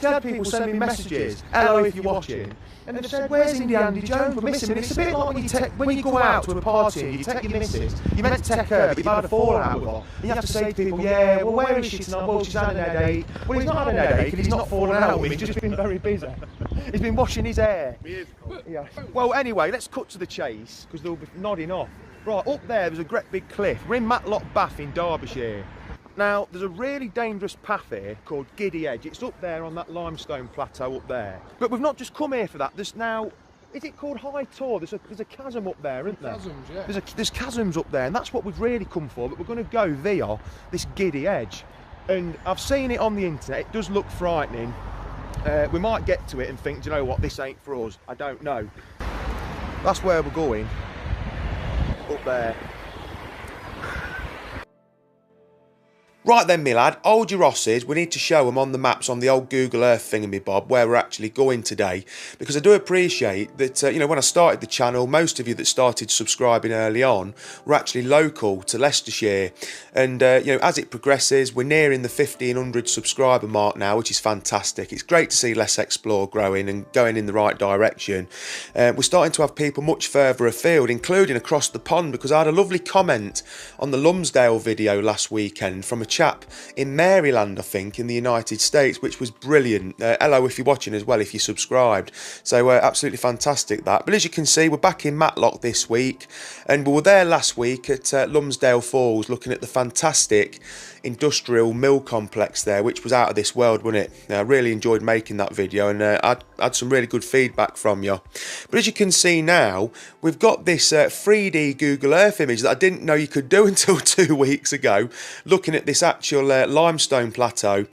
[SPEAKER 4] had people send me messages, hello if you're watching, and they've said, where's Indiana Jones? We're missing him. And it's a bit like when you go out to a party and you take your missus, you meant to take her, but you've had a fallout with her, and you have to say to people, yeah, well, where is she tonight? Well, she's had an headache. Well, he's not had an headache and he's not fallen out with me, he's just been very busy. He's been washing his hair. Yeah. Well, anyway, let's cut to the chase, because they'll be nodding off. Right, up there's a great big cliff. We're in Matlock Bath in Derbyshire. Now, there's a really dangerous path here called Giddy Edge. It's up there on that limestone plateau up there. But we've not just come here for that. There's now, is it called High Tor? There's a chasm up there, isn't there?
[SPEAKER 13] Chasms, yeah.
[SPEAKER 4] There's chasms up there, and that's what we've really come for. But we're going to go via this Giddy Edge. And I've seen it on the internet. It does look frightening. We might get to it and think, do you know what, this ain't for us. I don't know. That's where we're going. Up there. Right then, me lad, hold your horses. We need to show them on the maps on the old Google Earth thingamabob where we're actually going today. Because I do appreciate that, you know, when I started the channel, most of you that started subscribing early on were actually local to Leicestershire. And, you know, as it progresses, we're nearing the 1,500 subscriber mark now, which is fantastic. It's great to see Let's Explore growing and going in the right direction. We're starting to have people much further afield, including across the pond, because I had a lovely comment on the Lumsdale video last weekend from a chap in Maryland, I think, in the United States, which was brilliant. Hello if you're watching as well, if you're subscribed. So absolutely fantastic that. But as you can see, we're back in Matlock this week, and we were there last week at Lumsdale Falls looking at the fantastic industrial mill complex there, which was out of this world, wasn't it? I really enjoyed making that video, and I had some really good feedback from you. But as you can see now, we've got this 3D Google Earth image that I didn't know you could do until 2 weeks ago, looking at this actual limestone plateau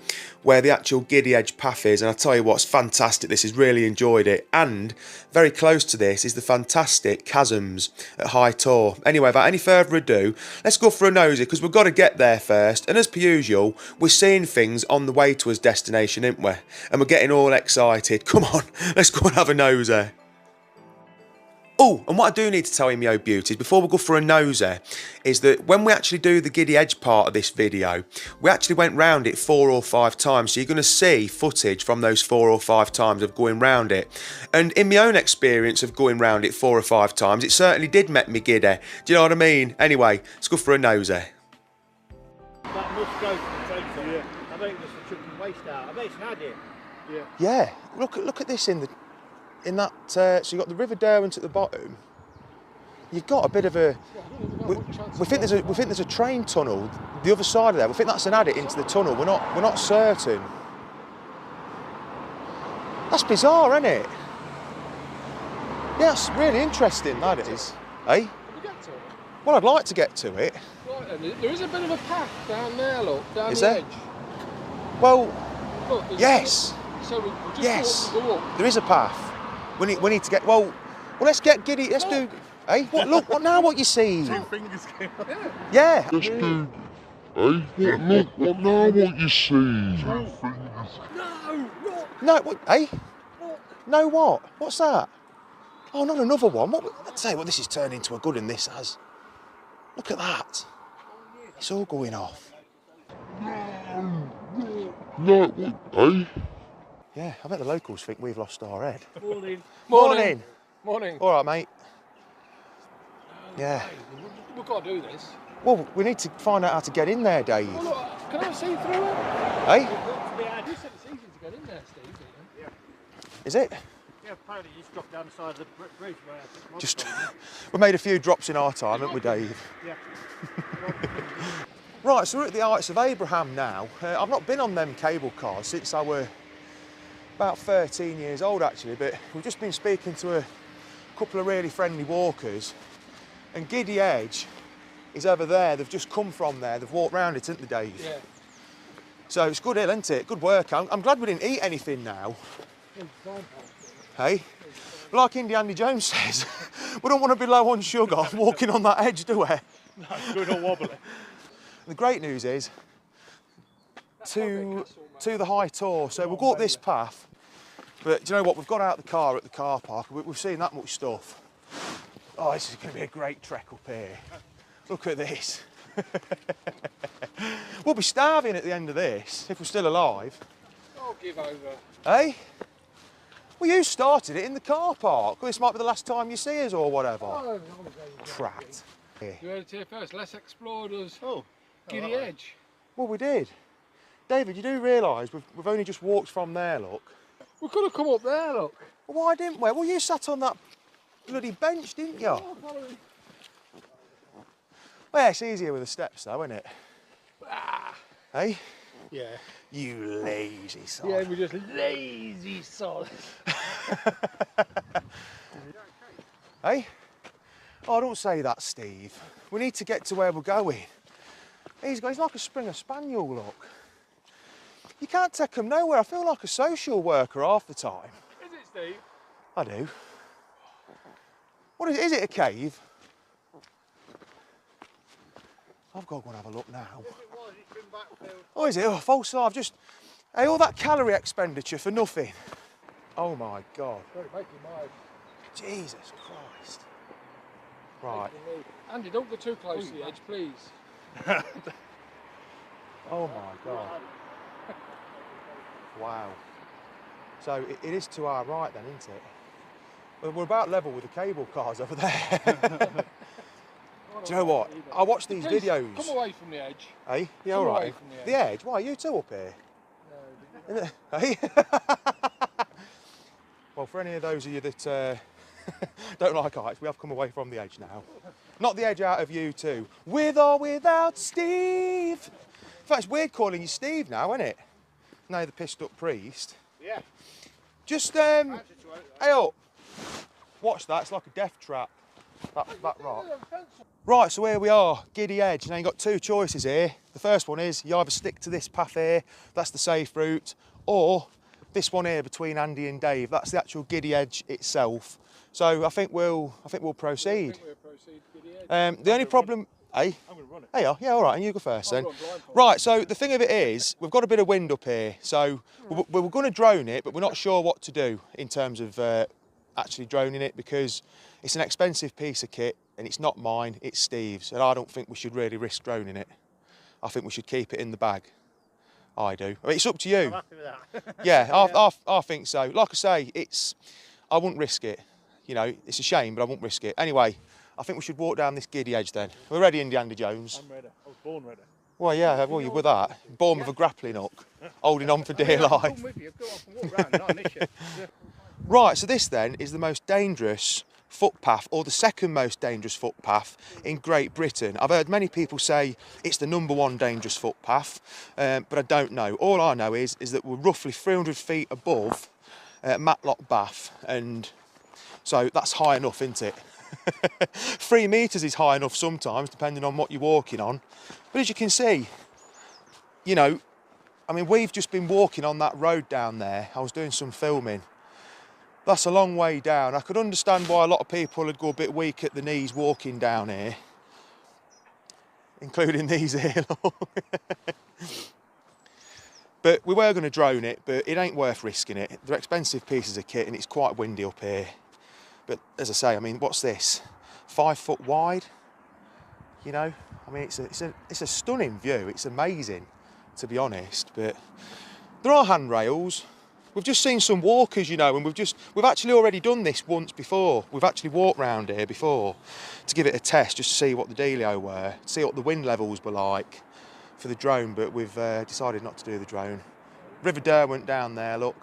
[SPEAKER 4] where the actual Giddy Edge path is, and I tell you what, it's fantastic. This has really enjoyed it. And very close to this is the fantastic chasms at High Tor. Anyway, without any further ado, let's go for a nosy, because we've got to get there first. And as per usual, we're seeing things on the way to his destination, ain't we? And we're getting all excited. Come on, let's go and have a nosy. Oh, and what I do need to tell you, my beauties, before we go for a nosy, is that when we actually do the Giddy Edge part of this video, we actually went round it 4 or 5 times. So you're going to see footage from those 4 or 5 times of going round it. And in my own experience of going round it 4 or 5 times, it certainly did make me giddy. Do you know what I mean? Anyway, let's go for a nosy.
[SPEAKER 3] That must go to the taker. Yeah. I bet it's a chucking waste out. I bet it's had it. Yeah.
[SPEAKER 4] Yeah, look at this in that. So you've got the River Derwent at the bottom. You've got a bit of a. We think there's a train tunnel the other side of there. We think that's an adit into the tunnel. We're not certain. That's bizarre, isn't it? Yeah, that's really interesting. That is. Hey. Well, I'd like to get to it.
[SPEAKER 13] Right then, there is a bit of a path down there, look, down
[SPEAKER 4] Is
[SPEAKER 13] the
[SPEAKER 4] there?
[SPEAKER 13] edge.
[SPEAKER 4] Well,
[SPEAKER 13] Look,
[SPEAKER 4] yes.
[SPEAKER 13] So we just
[SPEAKER 4] Yes.
[SPEAKER 13] go up.
[SPEAKER 4] There is a path. We need to get. Well, let's get giddy. Let's do. Hey, what? Look, what now? What you see?
[SPEAKER 13] 2 fingers came up.
[SPEAKER 4] Yeah.
[SPEAKER 8] Let's do. Hey, what now? What you see? 2 fingers.
[SPEAKER 13] No, look.
[SPEAKER 4] No, what? Hey. No, what? What's that? Oh, not another one. What? I'd say, well, this is turned into a good one. This has. Look at that. It's all going off.
[SPEAKER 8] No, what? Hey.
[SPEAKER 4] Yeah, I bet the locals think we've lost our head.
[SPEAKER 13] Morning.
[SPEAKER 4] Morning.
[SPEAKER 13] Morning.
[SPEAKER 4] All right, mate. Yeah.
[SPEAKER 13] We've got to do this.
[SPEAKER 4] Well, we need to find out how to get in there, Dave.
[SPEAKER 13] Oh, look, can I see through it?
[SPEAKER 4] Hey?
[SPEAKER 13] Yeah, you said it's easy to get in there, Steve. Yeah.
[SPEAKER 4] Is it?
[SPEAKER 3] Yeah, apparently you just drop down the side of the bridge where I think
[SPEAKER 4] Just, we made a few drops in our time, haven't we, Dave?
[SPEAKER 3] Yeah.
[SPEAKER 4] Right, so we're at the Heights of Abraham now. I've not been on them cable cars since I were about 13 years old, actually, but we've just been speaking to a couple of really friendly walkers, and Giddy Edge is over there. They've just come from there. They've walked round it, haven't they, Dave?
[SPEAKER 13] Yeah.
[SPEAKER 4] So it's good hill, isn't it? Good work. I'm glad we didn't eat anything now. Hey? Like Indiana Jones says, we don't want to be low on sugar walking on that edge, do we?
[SPEAKER 3] No, good or wobbly.
[SPEAKER 4] The great news is to the High Tor, so we'll go up this path, but do you know what, we've got out the car at the car park, we've seen that much stuff. Oh, this is going to be a great trek up here. Look at this. We'll be starving at the end of this, if we're still alive.
[SPEAKER 13] I'll give over.
[SPEAKER 4] Hey? Well, you started it in the car park. Well, this might be the last time you see us or whatever.
[SPEAKER 13] Oh,
[SPEAKER 4] Prat.
[SPEAKER 13] You heard it here first. Let's explore us. Giddy Edge.
[SPEAKER 4] Well, we did. David, you do realise we've only just walked from there, look.
[SPEAKER 13] We could have come up there, look.
[SPEAKER 4] Well, why didn't we? Well, you sat on that bloody bench, didn't you? Well, it's easier with the steps, though, isn't it? Hey?
[SPEAKER 3] Yeah.
[SPEAKER 4] You lazy sod.
[SPEAKER 3] Yeah, we're just lazy sod.
[SPEAKER 4] Hey? Oh, don't say that, Steve. We need to get to where we're going. He's like a Springer Spaniel, look. You can't take him nowhere. I feel like a social worker half the time.
[SPEAKER 13] Is it, Steve?
[SPEAKER 4] I do. What is it? Is it a cave? I've got to go and have a look now. Oh, is it? Oh, false alarm. I've just... Hey, all that calorie expenditure for nothing. Oh, my God. Jesus Christ. Right.
[SPEAKER 13] Andy, don't go too close to the edge, please.
[SPEAKER 4] Oh, my God. Wow. So it is to our right then, isn't it? Well, we're about level with the cable cars over there. Do you know what? I watch these videos.
[SPEAKER 13] Come away from the edge.
[SPEAKER 4] Hey? Yeah,
[SPEAKER 13] Come
[SPEAKER 4] all
[SPEAKER 13] away
[SPEAKER 4] right.
[SPEAKER 13] from the edge.
[SPEAKER 4] The edge? Why, you two up here? No. Hey? Well, for any of those of you that don't like heights, we have come away from the edge now. Not the edge out of you two. With or without Steve. In fact, it's weird calling you Steve now, isn't it? Now the pissed up priest.
[SPEAKER 3] Yeah.
[SPEAKER 4] Just, hey up. Watch that, it's like a death trap. That rock. Right, so here we are, Giddy Edge. Now you've got two choices here. The first one is you either stick to this path here, that's the safe route, or this one here between Andy and Dave, that's the actual Giddy Edge itself. So I think we'll proceed. The only problem, hey?
[SPEAKER 3] I'm going to run it.
[SPEAKER 4] Hey, yeah, all right, and you go first then. Right, so the thing of it is, we've got a bit of wind up here, so we're going to drone it, but we're not sure what to do in terms of actually droning it, because it's an expensive piece of kit, and it's not mine, it's Steve's, and I don't think we should really risk droning it. I think we should keep it in the bag. I do. I mean, it's up to you.
[SPEAKER 3] I'm happy with that.
[SPEAKER 4] Yeah, I think so. Like I say, I wouldn't risk it. You know, it's a shame, but I won't risk it. Anyway, I think we should walk down this Giddy Edge then. We're ready, Indiana Jones.
[SPEAKER 3] I'm ready. I was born ready.
[SPEAKER 4] Well, yeah, well, you with that. Born with a grappling hook, holding on for dear life.
[SPEAKER 3] Come with you. Go off and walk round, not an issue.
[SPEAKER 4] Right, so this then is the most dangerous footpath, or the second most dangerous footpath in Great Britain. I've heard many people say it's the #1 dangerous footpath, but I don't know. All I know is that we're roughly 300 feet above Matlock Bath, and so that's high enough, isn't it? 3 metres is high enough sometimes, depending on what you're walking on. But as you can see, you know, I mean, we've just been walking on that road down there. I was doing some filming. That's a long way down. I could understand why a lot of people would go a bit weak at the knees walking down here, including these here. But we were going to drone it, but it ain't worth risking it. They're expensive pieces of kit and it's quite windy up here. But as I say, I mean, what's this? 5 foot wide? You know, I mean, it's a stunning view. It's amazing, to be honest. But there are handrails. We've just seen some walkers, you know, and we've actually already done this once before. We've actually walked round here before to give it a test, just to see what the dealio were, see what the wind levels were like for the drone, but we've decided not to do the drone. River Derwent down there, look.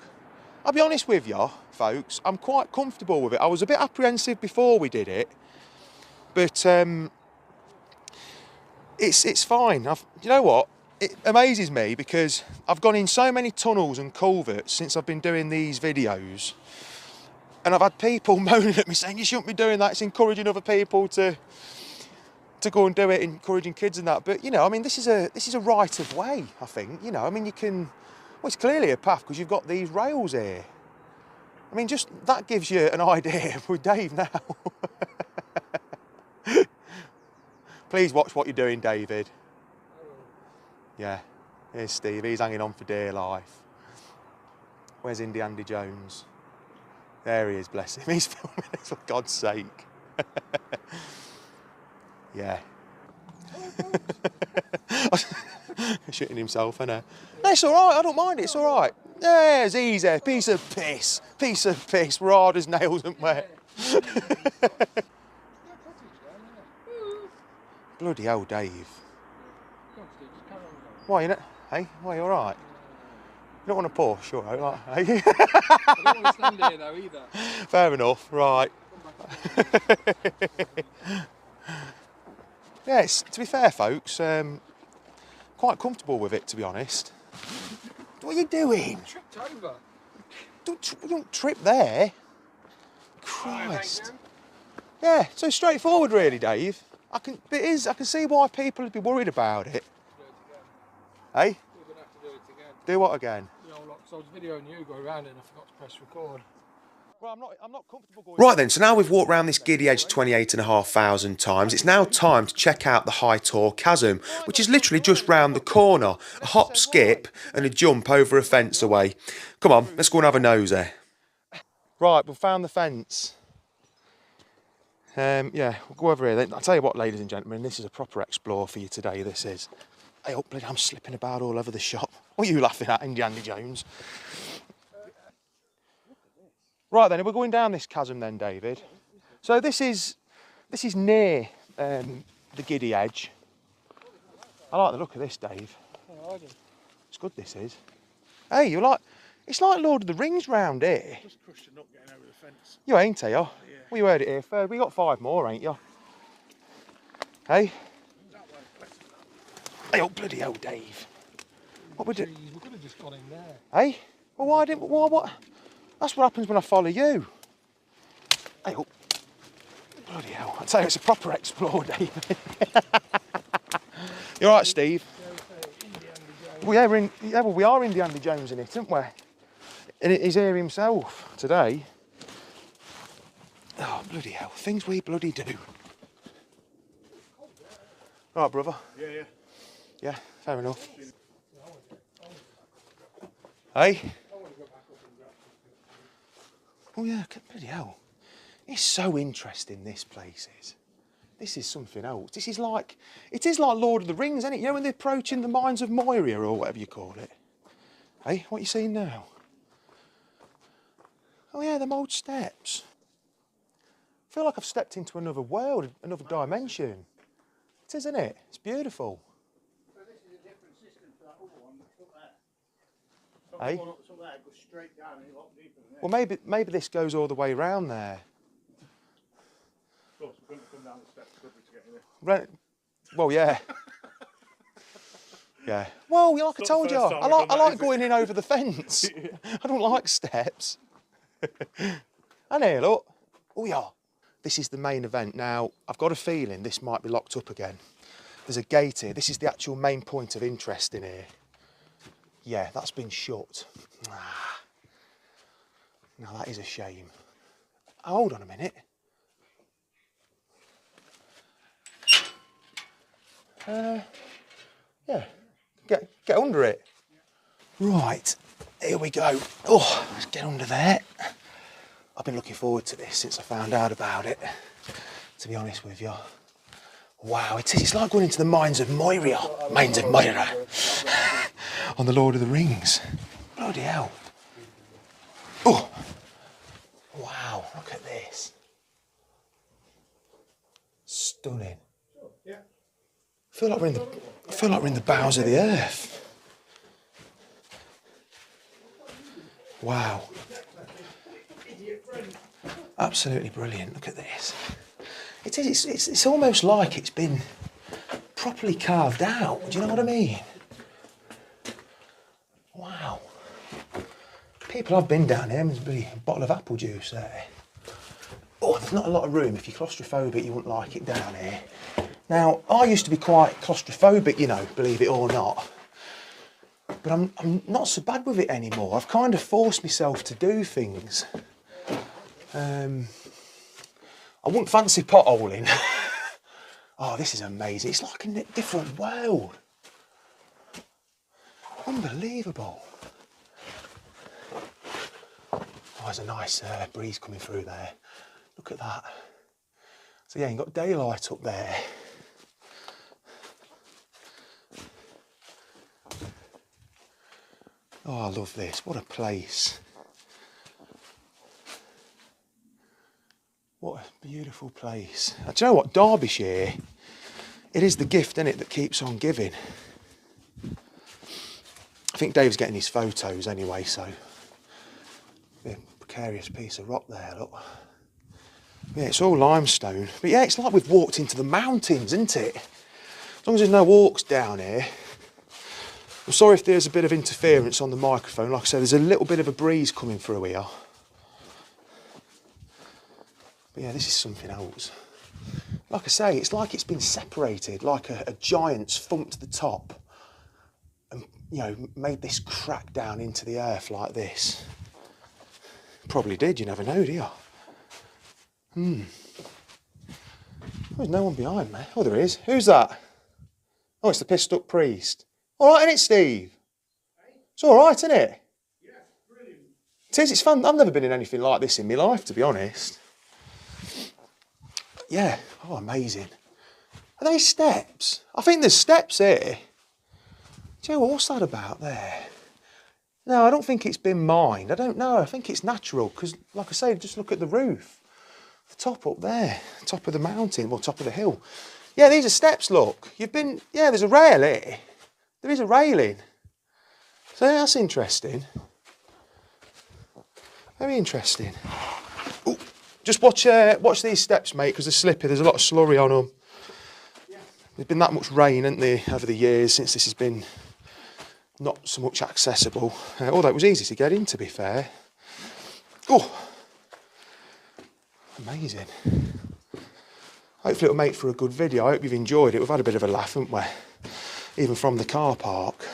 [SPEAKER 4] I'll be honest with you, folks, I'm quite comfortable with it. I was a bit apprehensive before we did it, but it's fine. You know what? It amazes me because I've gone in so many tunnels and culverts since I've been doing these videos, and I've had people moaning at me saying you shouldn't be doing that, it's encouraging other people to go and do it, encouraging kids and that. But you know, I mean, this is a right of way, I think. You know, I mean, you can, well, it's clearly a path because you've got these rails here. I mean, just that gives you an idea with Dave now. Please watch what you're doing, David. Yeah, here's Steve, he's hanging on for dear life. Where's Indiana Jones? There he is, bless him, he's filming this for God's sake. Yeah. Shitting himself, innit? No, it's all right, I don't mind it, it's all right. Yeah, it's easy, piece of piss, we're hard as nails, aren't we? Bloody hell, Dave. Why, you know? Hey, why, you all right? You don't want to push, all right? Like, hey?
[SPEAKER 13] I don't want to stand here though either.
[SPEAKER 4] Fair enough, right. Yeah, to be fair, folks, quite comfortable with it, to be honest. What are you doing?
[SPEAKER 13] I tripped over.
[SPEAKER 4] Don't trip there. Christ. Yeah, so straightforward, really, Dave. I can see why people would be worried about it. Hey?
[SPEAKER 13] We're going to have to do it again.
[SPEAKER 4] Do what again?
[SPEAKER 13] You know, like, so I was videoing you go around it and I forgot to press record.
[SPEAKER 4] Right then, so now we've walked around this giddy edge 28,500 times, it's now time to check out the High Tor Chasm, which is literally just round the corner. A hop, skip and a jump over a fence away. Come on, let's go and have a nosy. Right, we've found the fence. Yeah, we'll go over here then. I'll tell you what, ladies and gentlemen, this is a proper explore for you today, this is. Hey, oh, bloody, I'm slipping about all over the shop. What are you laughing at, Indiana Jones? Right then, we're going down this chasm then, David. So this is near the giddy edge. I like the look of this, Dave. It's good, this is. Hey, you're like, it's like Lord of the Rings round here.
[SPEAKER 3] Just crushed a nut getting over the fence.
[SPEAKER 4] You ain't, you?
[SPEAKER 3] Yeah.
[SPEAKER 4] Well, you heard it here first. We got 5 more, ain't you? Hey? Hey, oh, bloody hell, Dave. What we do?
[SPEAKER 3] We could have just gone in there.
[SPEAKER 4] Hey? Well, why didn't, what? That's what happens when I follow you. Hey, oh. Bloody hell. I'd say it's a proper explore, David. You all right, Steve? Well, yeah, we are Indiana Jones in it, aren't we? And he's here himself today. Oh, bloody hell. Things we bloody do. Right, brother?
[SPEAKER 3] Yeah.
[SPEAKER 4] Yeah, fair enough. Hey? Oh yeah, bloody hell. It's so interesting, this place is. This is something else. It is like Lord of the Rings, isn't it? You know when they're approaching the mines of Moria or whatever you call it. Hey, what are you seeing now? Oh yeah, them old steps. I feel like I've stepped into another world, another dimension. It is, isn't it? It's beautiful.
[SPEAKER 3] So this is a different system for that other one that's up there.
[SPEAKER 4] Hey?
[SPEAKER 3] The one up there goes straight down and a lot deeper than this.
[SPEAKER 4] Well, maybe this goes all the way around there.
[SPEAKER 3] Of course, we couldn't come down the steps, could we, to get in there?
[SPEAKER 4] Right. Well, yeah. Yeah. Well, like I told you, I like going in over the fence. I don't like steps. And here, look. Oh, yeah. This is the main event. Now, I've got a feeling this might be locked up again. There's a gate here. This is the actual main point of interest in here. Yeah, that's been shut. Now, that is a shame. Hold on a minute. Yeah, get under it. Right, here we go. Oh, let's get under there. I've been looking forward to this since I found out about it, to be honest with you. Wow, it's like going into the mines of Moria. Mines of Moira. On the Lord of the Rings. Bloody hell. Oh, wow, look at this. Stunning. I feel like we're in the bowels of the earth. Wow. Absolutely brilliant. Look at this. It's almost like it's been properly carved out. Do you know what I mean? Wow. People have been down here. There's a bottle of apple juice there. Oh, there's not a lot of room. If you're claustrophobic, you wouldn't like it down here. Now, I used to be quite claustrophobic, you know, believe it or not. But I'm not so bad with it anymore. I've kind of forced myself to do things. I wouldn't fancy potholing. Oh, this is amazing. It's like a different world. Unbelievable. Oh, there's a nice breeze coming through there. Look at that. So yeah, you've got daylight up there. Oh, I love this. What a place. What a beautiful place. Do you know what? Derbyshire, it is the gift, isn't it, that keeps on giving. I think Dave's getting his photos anyway, so a precarious piece of rock there, look. Yeah, it's all limestone. But yeah, it's like we've walked into the mountains, isn't it? As long as there's no walks down here. I'm sorry if there's a bit of interference on the microphone. Like I said, there's a little bit of a breeze coming through here. But yeah, this is something else. Like I say, it's like it's been separated, like a giant's thumped the top and, you know, made this crack down into the earth like this. Probably did, you never know, do you? There's no one behind me. Oh, there is. Who's that? Oh, it's the pissed up priest. All right, isn't it, Steve? It's all right, isn't it? Yeah, brilliant. It is, it's fun. I've never been in anything like this in my life, to be honest. Yeah, oh, amazing. Are they steps? I think there's steps here. Do you know what's that about there? No, I don't think it's been mined. I don't know. I think it's natural because, like I say, just look at the roof. The top up there, top of the mountain, well, top of the hill. Yeah, these are steps, look. You've been, yeah, there's a rail here. There is a railing. So that's interesting. Very interesting. Ooh, just watch these steps, mate, because they're slippy. There's a lot of slurry on them. There's been that much rain, hasn't there, over the years since this has been not so much accessible. Although it was easy to get in, to be fair. Oh, amazing. Hopefully it'll make for a good video. I hope you've enjoyed it. We've had a bit of a laugh, haven't we? Even from the car park.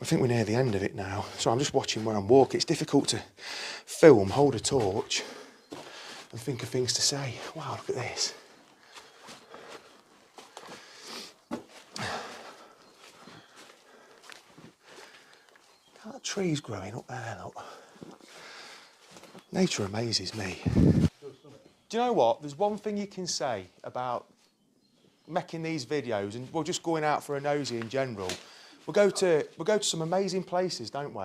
[SPEAKER 4] I think we're near the end of it now. So I'm just watching where I'm walking. It's difficult to film, hold a torch, and think of things to say. Wow, look at this. That tree's growing up there, look. Nature amazes me. Do you know what? There's one thing you can say about making these videos, and we're just going out for a nosy in general. We'll go to some amazing places, don't we?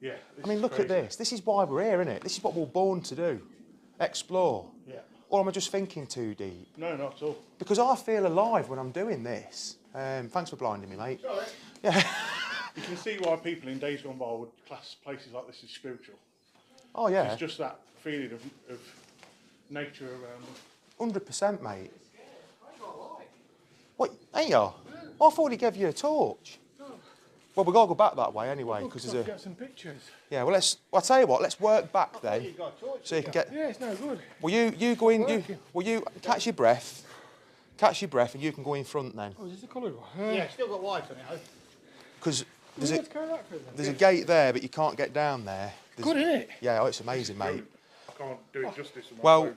[SPEAKER 3] Yeah.
[SPEAKER 4] I mean, look at this. This is why we're here, isn't it? This is what we're born to do. Explore.
[SPEAKER 3] Yeah.
[SPEAKER 4] Or am I just thinking too deep?
[SPEAKER 3] No, not at all.
[SPEAKER 4] Because I feel alive when I'm doing this. Thanks for blinding me, mate.
[SPEAKER 3] Sorry.
[SPEAKER 4] Yeah.
[SPEAKER 3] You can see why people in days gone by would class places like this as spiritual.
[SPEAKER 4] Oh, yeah.
[SPEAKER 3] It's just that feeling of nature around them.
[SPEAKER 4] 100%, mate. What, ain't you? I thought he gave you a torch. Well, we've got to go back that way anyway, because there's a...
[SPEAKER 3] get some pictures.
[SPEAKER 4] Yeah, well, I'll tell you what, let's work back then, so you can get...
[SPEAKER 3] Yeah, it's no good.
[SPEAKER 4] Well, you go in, you catch your breath, and you can go in front then.
[SPEAKER 3] Oh, is this the coloured one? Yeah, it's still got white on it,
[SPEAKER 4] because there's a gate there, but you can't get down there.
[SPEAKER 3] Good, isn't it?
[SPEAKER 4] Yeah, oh, it's amazing, mate.
[SPEAKER 3] I can't do it justice.
[SPEAKER 4] Well...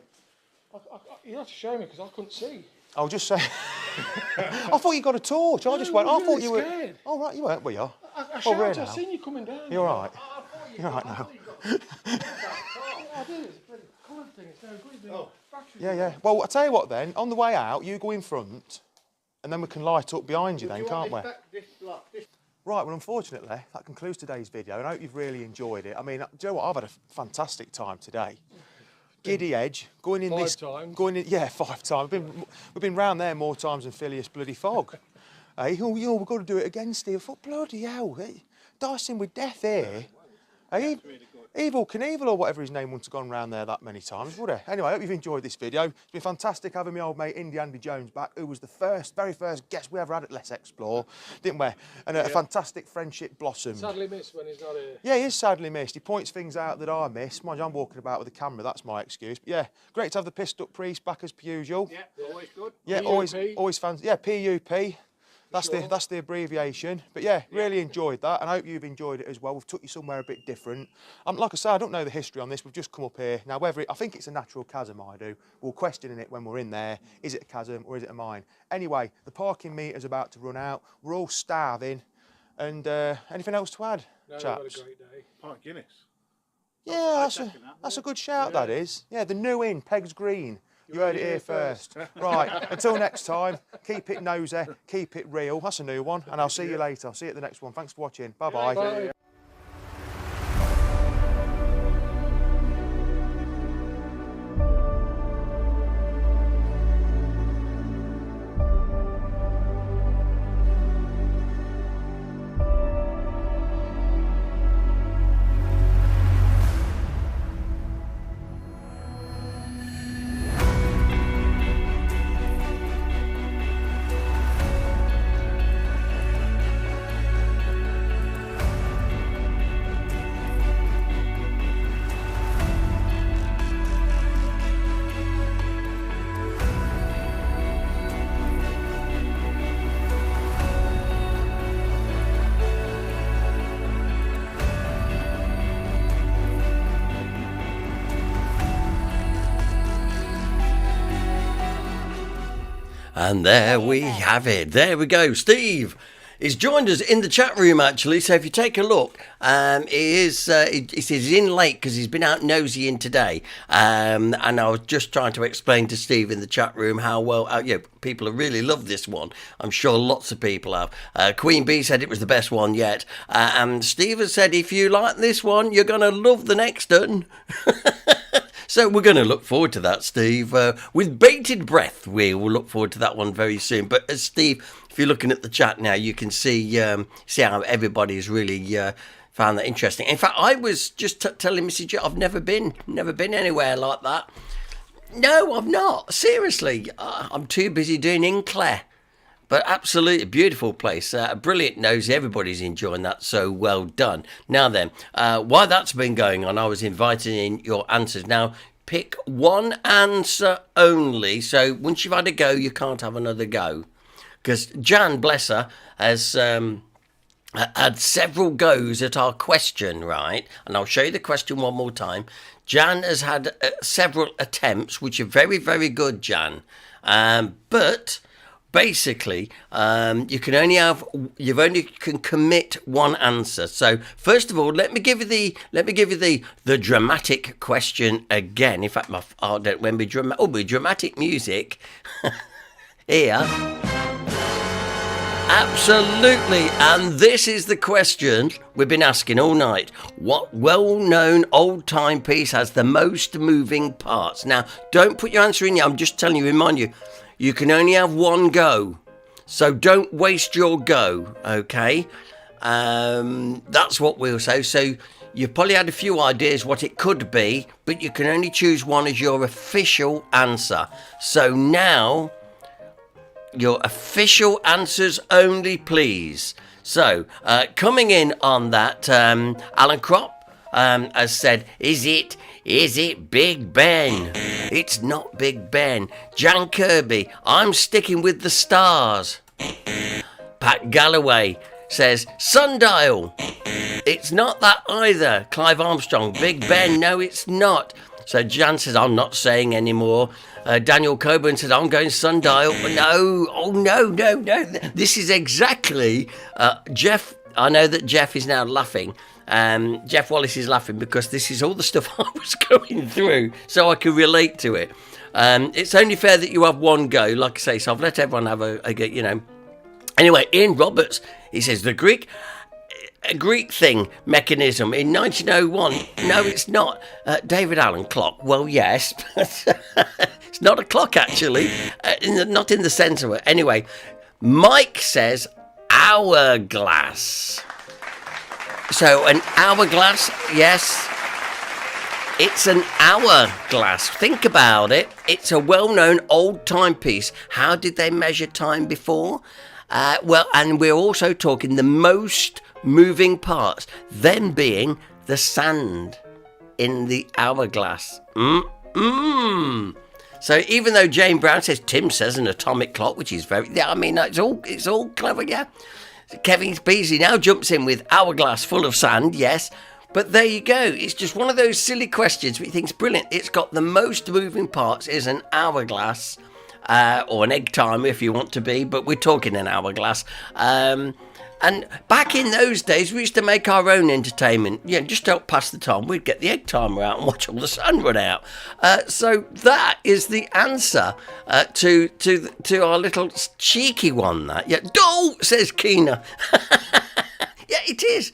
[SPEAKER 3] You have to show me, because I couldn't see.
[SPEAKER 4] I'll just say... I thought you got a torch. I just went, I thought you were...
[SPEAKER 3] Scared.
[SPEAKER 4] Oh, right, you weren't, were you?
[SPEAKER 3] I shouted, I've seen you coming down.
[SPEAKER 4] You're all right. You're all right now.
[SPEAKER 3] I did, it's a pretty coloured thing, it's no good. Oh.
[SPEAKER 4] Yeah. Well, I'll tell you what then, on the way out, you go in front, and then we can light up behind you then, can't we? Right, well, unfortunately, that concludes today's video, and I hope you've really enjoyed it. I mean, do you know what? I've had a fantastic time today. Giddy Edge, going in
[SPEAKER 3] 5 times.
[SPEAKER 4] Yeah, 5 times. We've been round there more times than Phileas bloody Fogg. Hey, we've got to do it again, Steve. I thought, bloody hell, hey, dicing with death here. Hey, Evil Knievel or whatever his name wouldn't have gone round there that many times, would he? Anyway, I hope you've enjoyed this video. It's been fantastic having my old mate Indy Andy Jones back, who was the very first guest we ever had at Let's Explore, didn't we? And a fantastic friendship blossomed.
[SPEAKER 3] Sadly missed when he's not here.
[SPEAKER 4] Yeah, he is sadly missed. He points things out that I miss. Mind you, I'm walking about with a camera, that's my excuse. But yeah, great to have the pissed up priest back as per usual.
[SPEAKER 3] Yeah, always good.
[SPEAKER 4] Yeah,
[SPEAKER 3] PUP.
[SPEAKER 4] always fans. Yeah, PUP. That's the abbreviation. But yeah, really enjoyed that, and I hope you've enjoyed it as well. We've took you somewhere a bit different. Like I say, I don't know the history on this. We've just come up here. Now, I think it's a natural chasm, I do. We'll question it when we're in there. Is it a chasm or is it a mine? Anyway, the parking meter's about to run out. We're all starving. And anything else to add, chaps?
[SPEAKER 3] Had a great day. Pint Guinness.
[SPEAKER 4] Yeah, that's a good shout, that is. Yeah, the new inn, Peg's Green. You heard it here first. Right, until next time, keep it nosy, keep it real. That's a new one, and I'll see you later. I'll see you at the next one. Thanks for watching. Bye-bye.
[SPEAKER 3] Bye.
[SPEAKER 1] And there we have it. There we go. Steve is joined us in the chat room, actually. So if you take a look, he says he's in late because he's been out nosying today. And I was just trying to explain to Steve in the chat room how well people have really loved this one. I'm sure lots of people have. Queen Bee said it was the best one yet. And Steve has said, if you like this one, you're going to love the next one. So we're going to look forward to that, Steve. With bated breath, we will look forward to that one very soon. But as Steve, if you're looking at the chat now, you can see how everybody's really found that interesting. In fact, I was just telling Mrs. J, I've never been anywhere like that. No, I've not. Seriously, I'm too busy doing Hinckley. But absolutely beautiful place. Brilliant nosy. Everybody's enjoying that. So well done. Now then, while that's been going on, I was inviting in your answers. Now, pick one answer only. So once you've had a go, you can't have another go. Because Jan, bless her, has had several goes at our question, right? And I'll show you the question one more time. Jan has had several attempts, which are very, very good, Jan. But basically, you can commit one answer. So first of all, let me give you the dramatic question again. In fact, when we dramatic music here. Absolutely, and this is the question we've been asking all night. What well-known old timepiece has the most moving parts? Now, don't put your answer in yet. I'm just telling you, remind you. You can only have one go, so don't waste your go, okay? That's what we'll say. So you've probably had a few ideas what it could be, but you can only choose one as your official answer. So now, your official answers only, please. So, coming in on that, Alan Kropp has said, Is it Big Ben? It's not Big Ben. Jan Kirby, I'm sticking with the stars. Pat Galloway says, Sundial. It's not that either. Clive Armstrong, Big Ben, no it's not. So Jan says, I'm not saying anymore. Daniel Coburn said, I'm going Sundial. No. This is exactly, Jeff, I know that Jeff is now laughing. Jeff Wallace is laughing because this is all the stuff I was going through, so I can relate to it. It's only fair that you have one go, like I say, so I've let everyone have a go, you know. Anyway, Ian Roberts, he says, the Greek thing mechanism in 1901. No, it's not. David Allen clock. Well, yes, but it's not a clock actually. Not in the centre. Anyway, Mike says hourglass. So an hourglass, yes, it's an hourglass. Think about it. It's a well-known old timepiece. How did they measure time before? Well, and we're also talking the most moving parts, them being the sand in the hourglass. So even though Jane Brown says, Tim says an atomic clock, which is it's all clever, yeah. Kevin Beasley now jumps in with hourglass full of sand, yes. But there you go. It's just one of those silly questions we think's brilliant. It's got the most moving parts is an hourglass, or an egg timer if you want to be, but we're talking an hourglass. And back in those days, we used to make our own entertainment. Just to help pass the time, we'd get the egg timer out and watch all the sun run out. So that is the answer to our little cheeky one. That says Keena. Yeah, it is.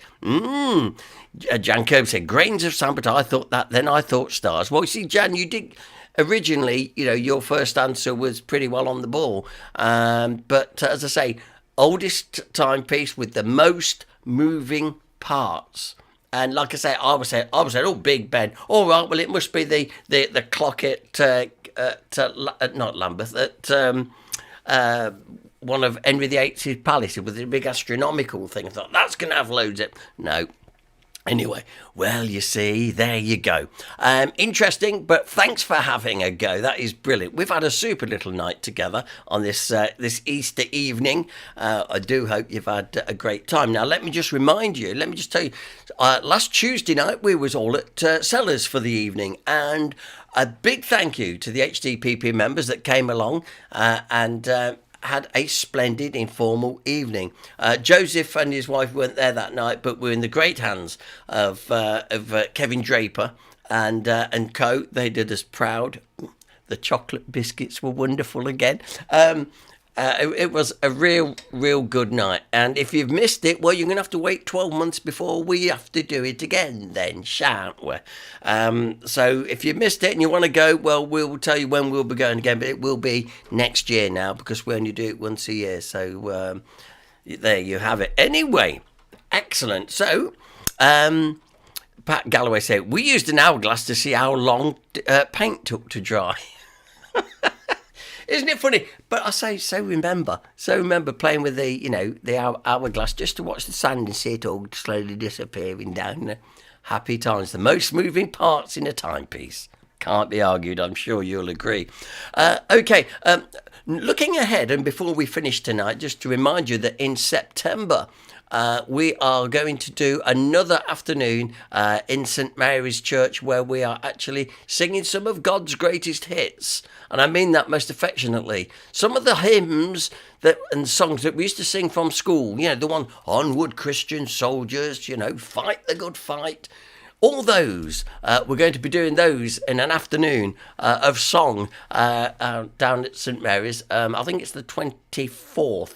[SPEAKER 1] Jan Kirby said grains of sand, but I thought that. Then I thought stars. Well, you see, Jan, you did. Originally, your first answer was pretty well on the ball. But as I say, oldest timepiece with the most moving parts. And like I say, I was saying, Big Ben. All right, well, it must be the clock at not Lambeth, at one of Henry VIII's palace with the big astronomical thing. I thought, that's going to have loads of... No. Anyway, well, you see, there you go. Interesting, but thanks for having a go. That is brilliant. We've had a super little night together on this Easter evening. I do hope you've had a great time. Now, let me just remind you, let me just tell you, last Tuesday night, we was all at Sellers for the evening, and a big thank you to the HDPP members that came along and had a splendid informal evening. Joseph and his wife weren't there that night, but were in the great hands of Kevin Draper and co. They did us proud. The chocolate biscuits were wonderful again. It was a real good night. And if you've missed it, well, you're going to have to wait 12 months before we have to do it again then, shan't we? So if you missed it and you want to go, well, we'll tell you when we'll be going again, but it will be next year now because we only do it once a year. So there you have it. Anyway, excellent. So Pat Galloway said, we used an hourglass to see how long paint took to dry. Isn't it funny? But I say, so remember playing with the hourglass just to watch the sand and see it all slowly disappearing down. Happy times, the most moving parts in a timepiece. Can't be argued, I'm sure you'll agree. Okay, looking ahead, and before we finish tonight, just to remind you that in September, we are going to do another afternoon in St Mary's Church where we are actually singing some of God's greatest hits. And I mean that most affectionately. Some of the hymns and songs that we used to sing from school, the one, Onward Christian Soldiers, Fight the Good Fight. All those, we're going to be doing those in an afternoon of song down at St Mary's. I think it's the 24th.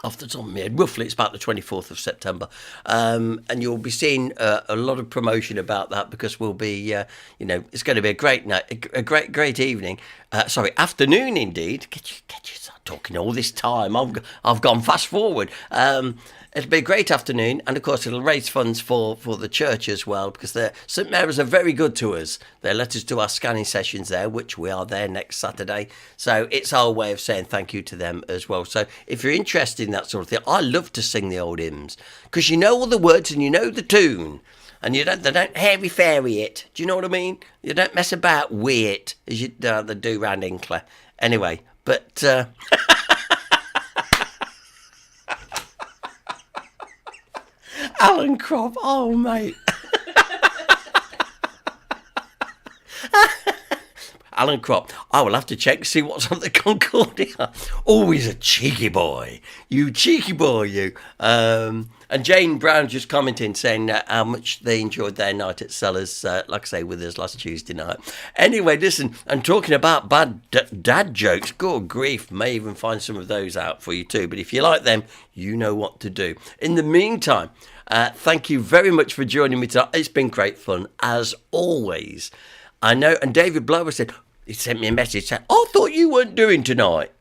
[SPEAKER 1] Off the top of my head, roughly, it's about the 24th of September, and you'll be seeing a lot of promotion about that because we'll be, it's going to be a great night, a great evening. Afternoon indeed. Get you start talking all this time. I've gone fast forward. It'll be a great afternoon, and of course it'll raise funds for the church as well, because St Mary's are very good to us. They let us do our scanning sessions there, which we are there next Saturday. So it's our way of saying thank you to them as well. So if you're interested in that sort of thing, I love to sing the old hymns, because you know all the words and you know the tune, and they don't hairy-fairy it. Do you know what I mean? You don't mess about with it, as they do round Hinckley. Anyway, but... Alan Crop, oh mate. Alan Crop, I will have to check to see what's on the Concordia. Oh, he's a cheeky boy. You cheeky boy, you. And Jane Brown just commenting saying how much they enjoyed their night at Sellers, like I say, with us last Tuesday night. Anyway, listen, and talking about bad dad jokes, good grief, may even find some of those out for you too. But if you like them, you know what to do. In the meantime, thank you very much for joining me tonight. It's been great fun, as always. I know, and David Blower said, he sent me a message saying, I thought you weren't doing tonight.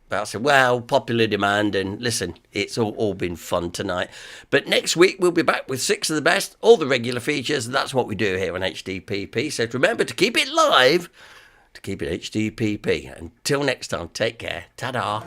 [SPEAKER 1] But I said, well, popular demand, and listen, it's all been fun tonight. But next week, we'll be back with 6 of the best, all the regular features, and that's what we do here on HDPP. So remember to keep it live, to keep it HDPP. Until next time, take care. Ta-da.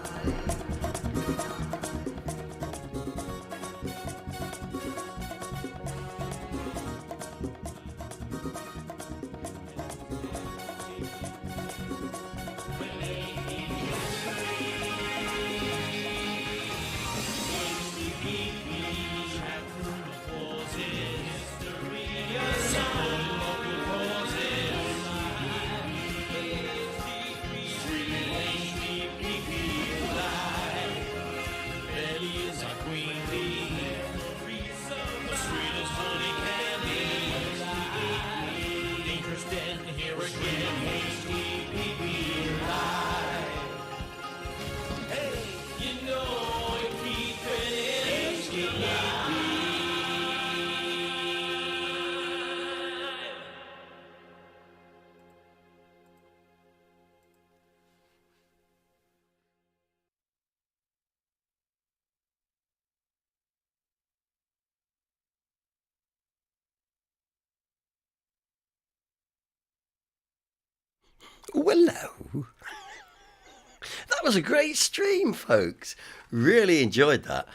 [SPEAKER 1] Well, hello. That was a great stream, folks. Really enjoyed that.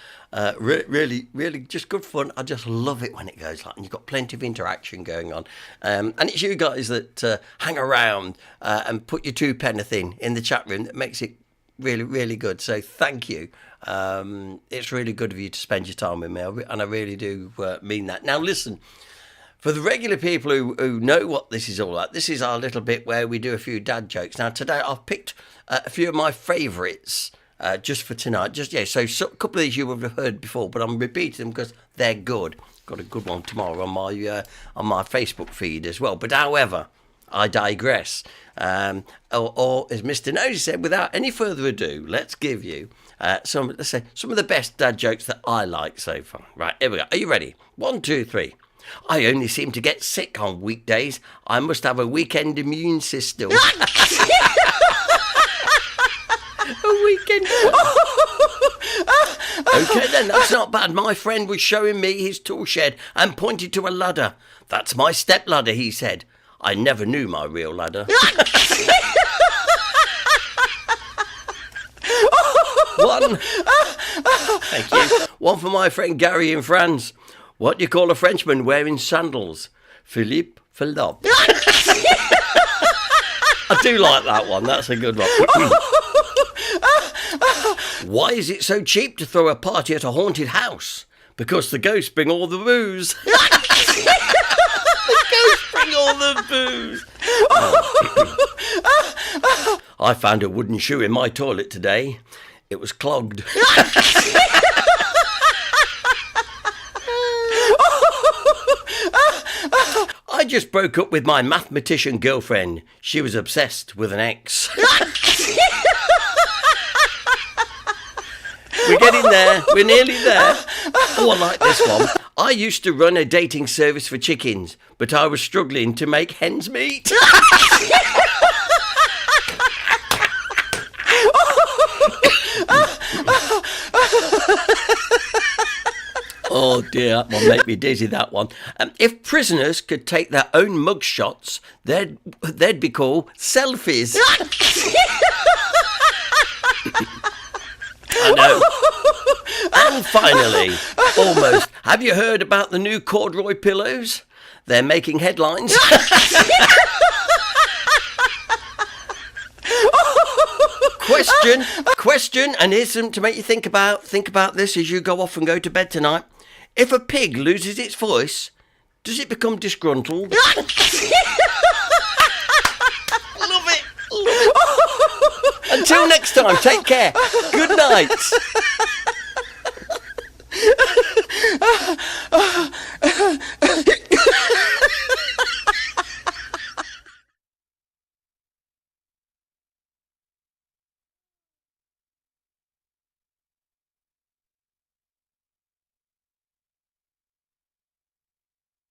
[SPEAKER 1] Really just good fun. I just love it when it goes like, and you've got plenty of interaction going on. And it's you guys that hang around and put your 2 penneth in the chat room that makes it really good. So thank you. It's really good of you to spend your time with me, and I really do mean that. Now listen, For the regular people who know what this is all about, this is our little bit where we do a few dad jokes. Now, today I've picked a few of my favourites just for tonight. So a couple of these you would have heard before, but I'm repeating them because they're good. Got a good one tomorrow on my Facebook feed as well. But however, I digress. Or as Mr. Nosy said, without any further ado, let's give you some of the best dad jokes that I like so far. Right, here we go. Are you ready? 1, 2, 3. I only seem to get sick on weekdays. I must have a weekend immune system. A weekend. Okay then, that's not bad. My friend was showing me his tool shed and pointed to a ladder. That's my step ladder, he said. I never knew my real ladder. One. Thank you. One for my friend Gary in France. What do you call a Frenchman wearing sandals? Philippe Philop. I do like that one. That's a good one. Why is it so cheap to throw a party at a haunted house? Because the ghosts bring all the booze. The ghosts bring all the booze. I found a wooden shoe in my toilet today. It was clogged. I just broke up with my mathematician girlfriend. She was obsessed with an X. We're getting there. We're nearly there. Oh, I like this one. I used to run a dating service for chickens, but I was struggling to make hens meet. Oh dear, that one made me dizzy, that one. If prisoners could take their own mug shots, they'd be called selfies. I know. And finally, almost, have you heard about the new corduroy pillows? They're making headlines. Question, and here's something to make you think about this as you go off and go to bed tonight. If a pig loses its voice, does it become disgruntled? Love it. Until next time, take care. Good night.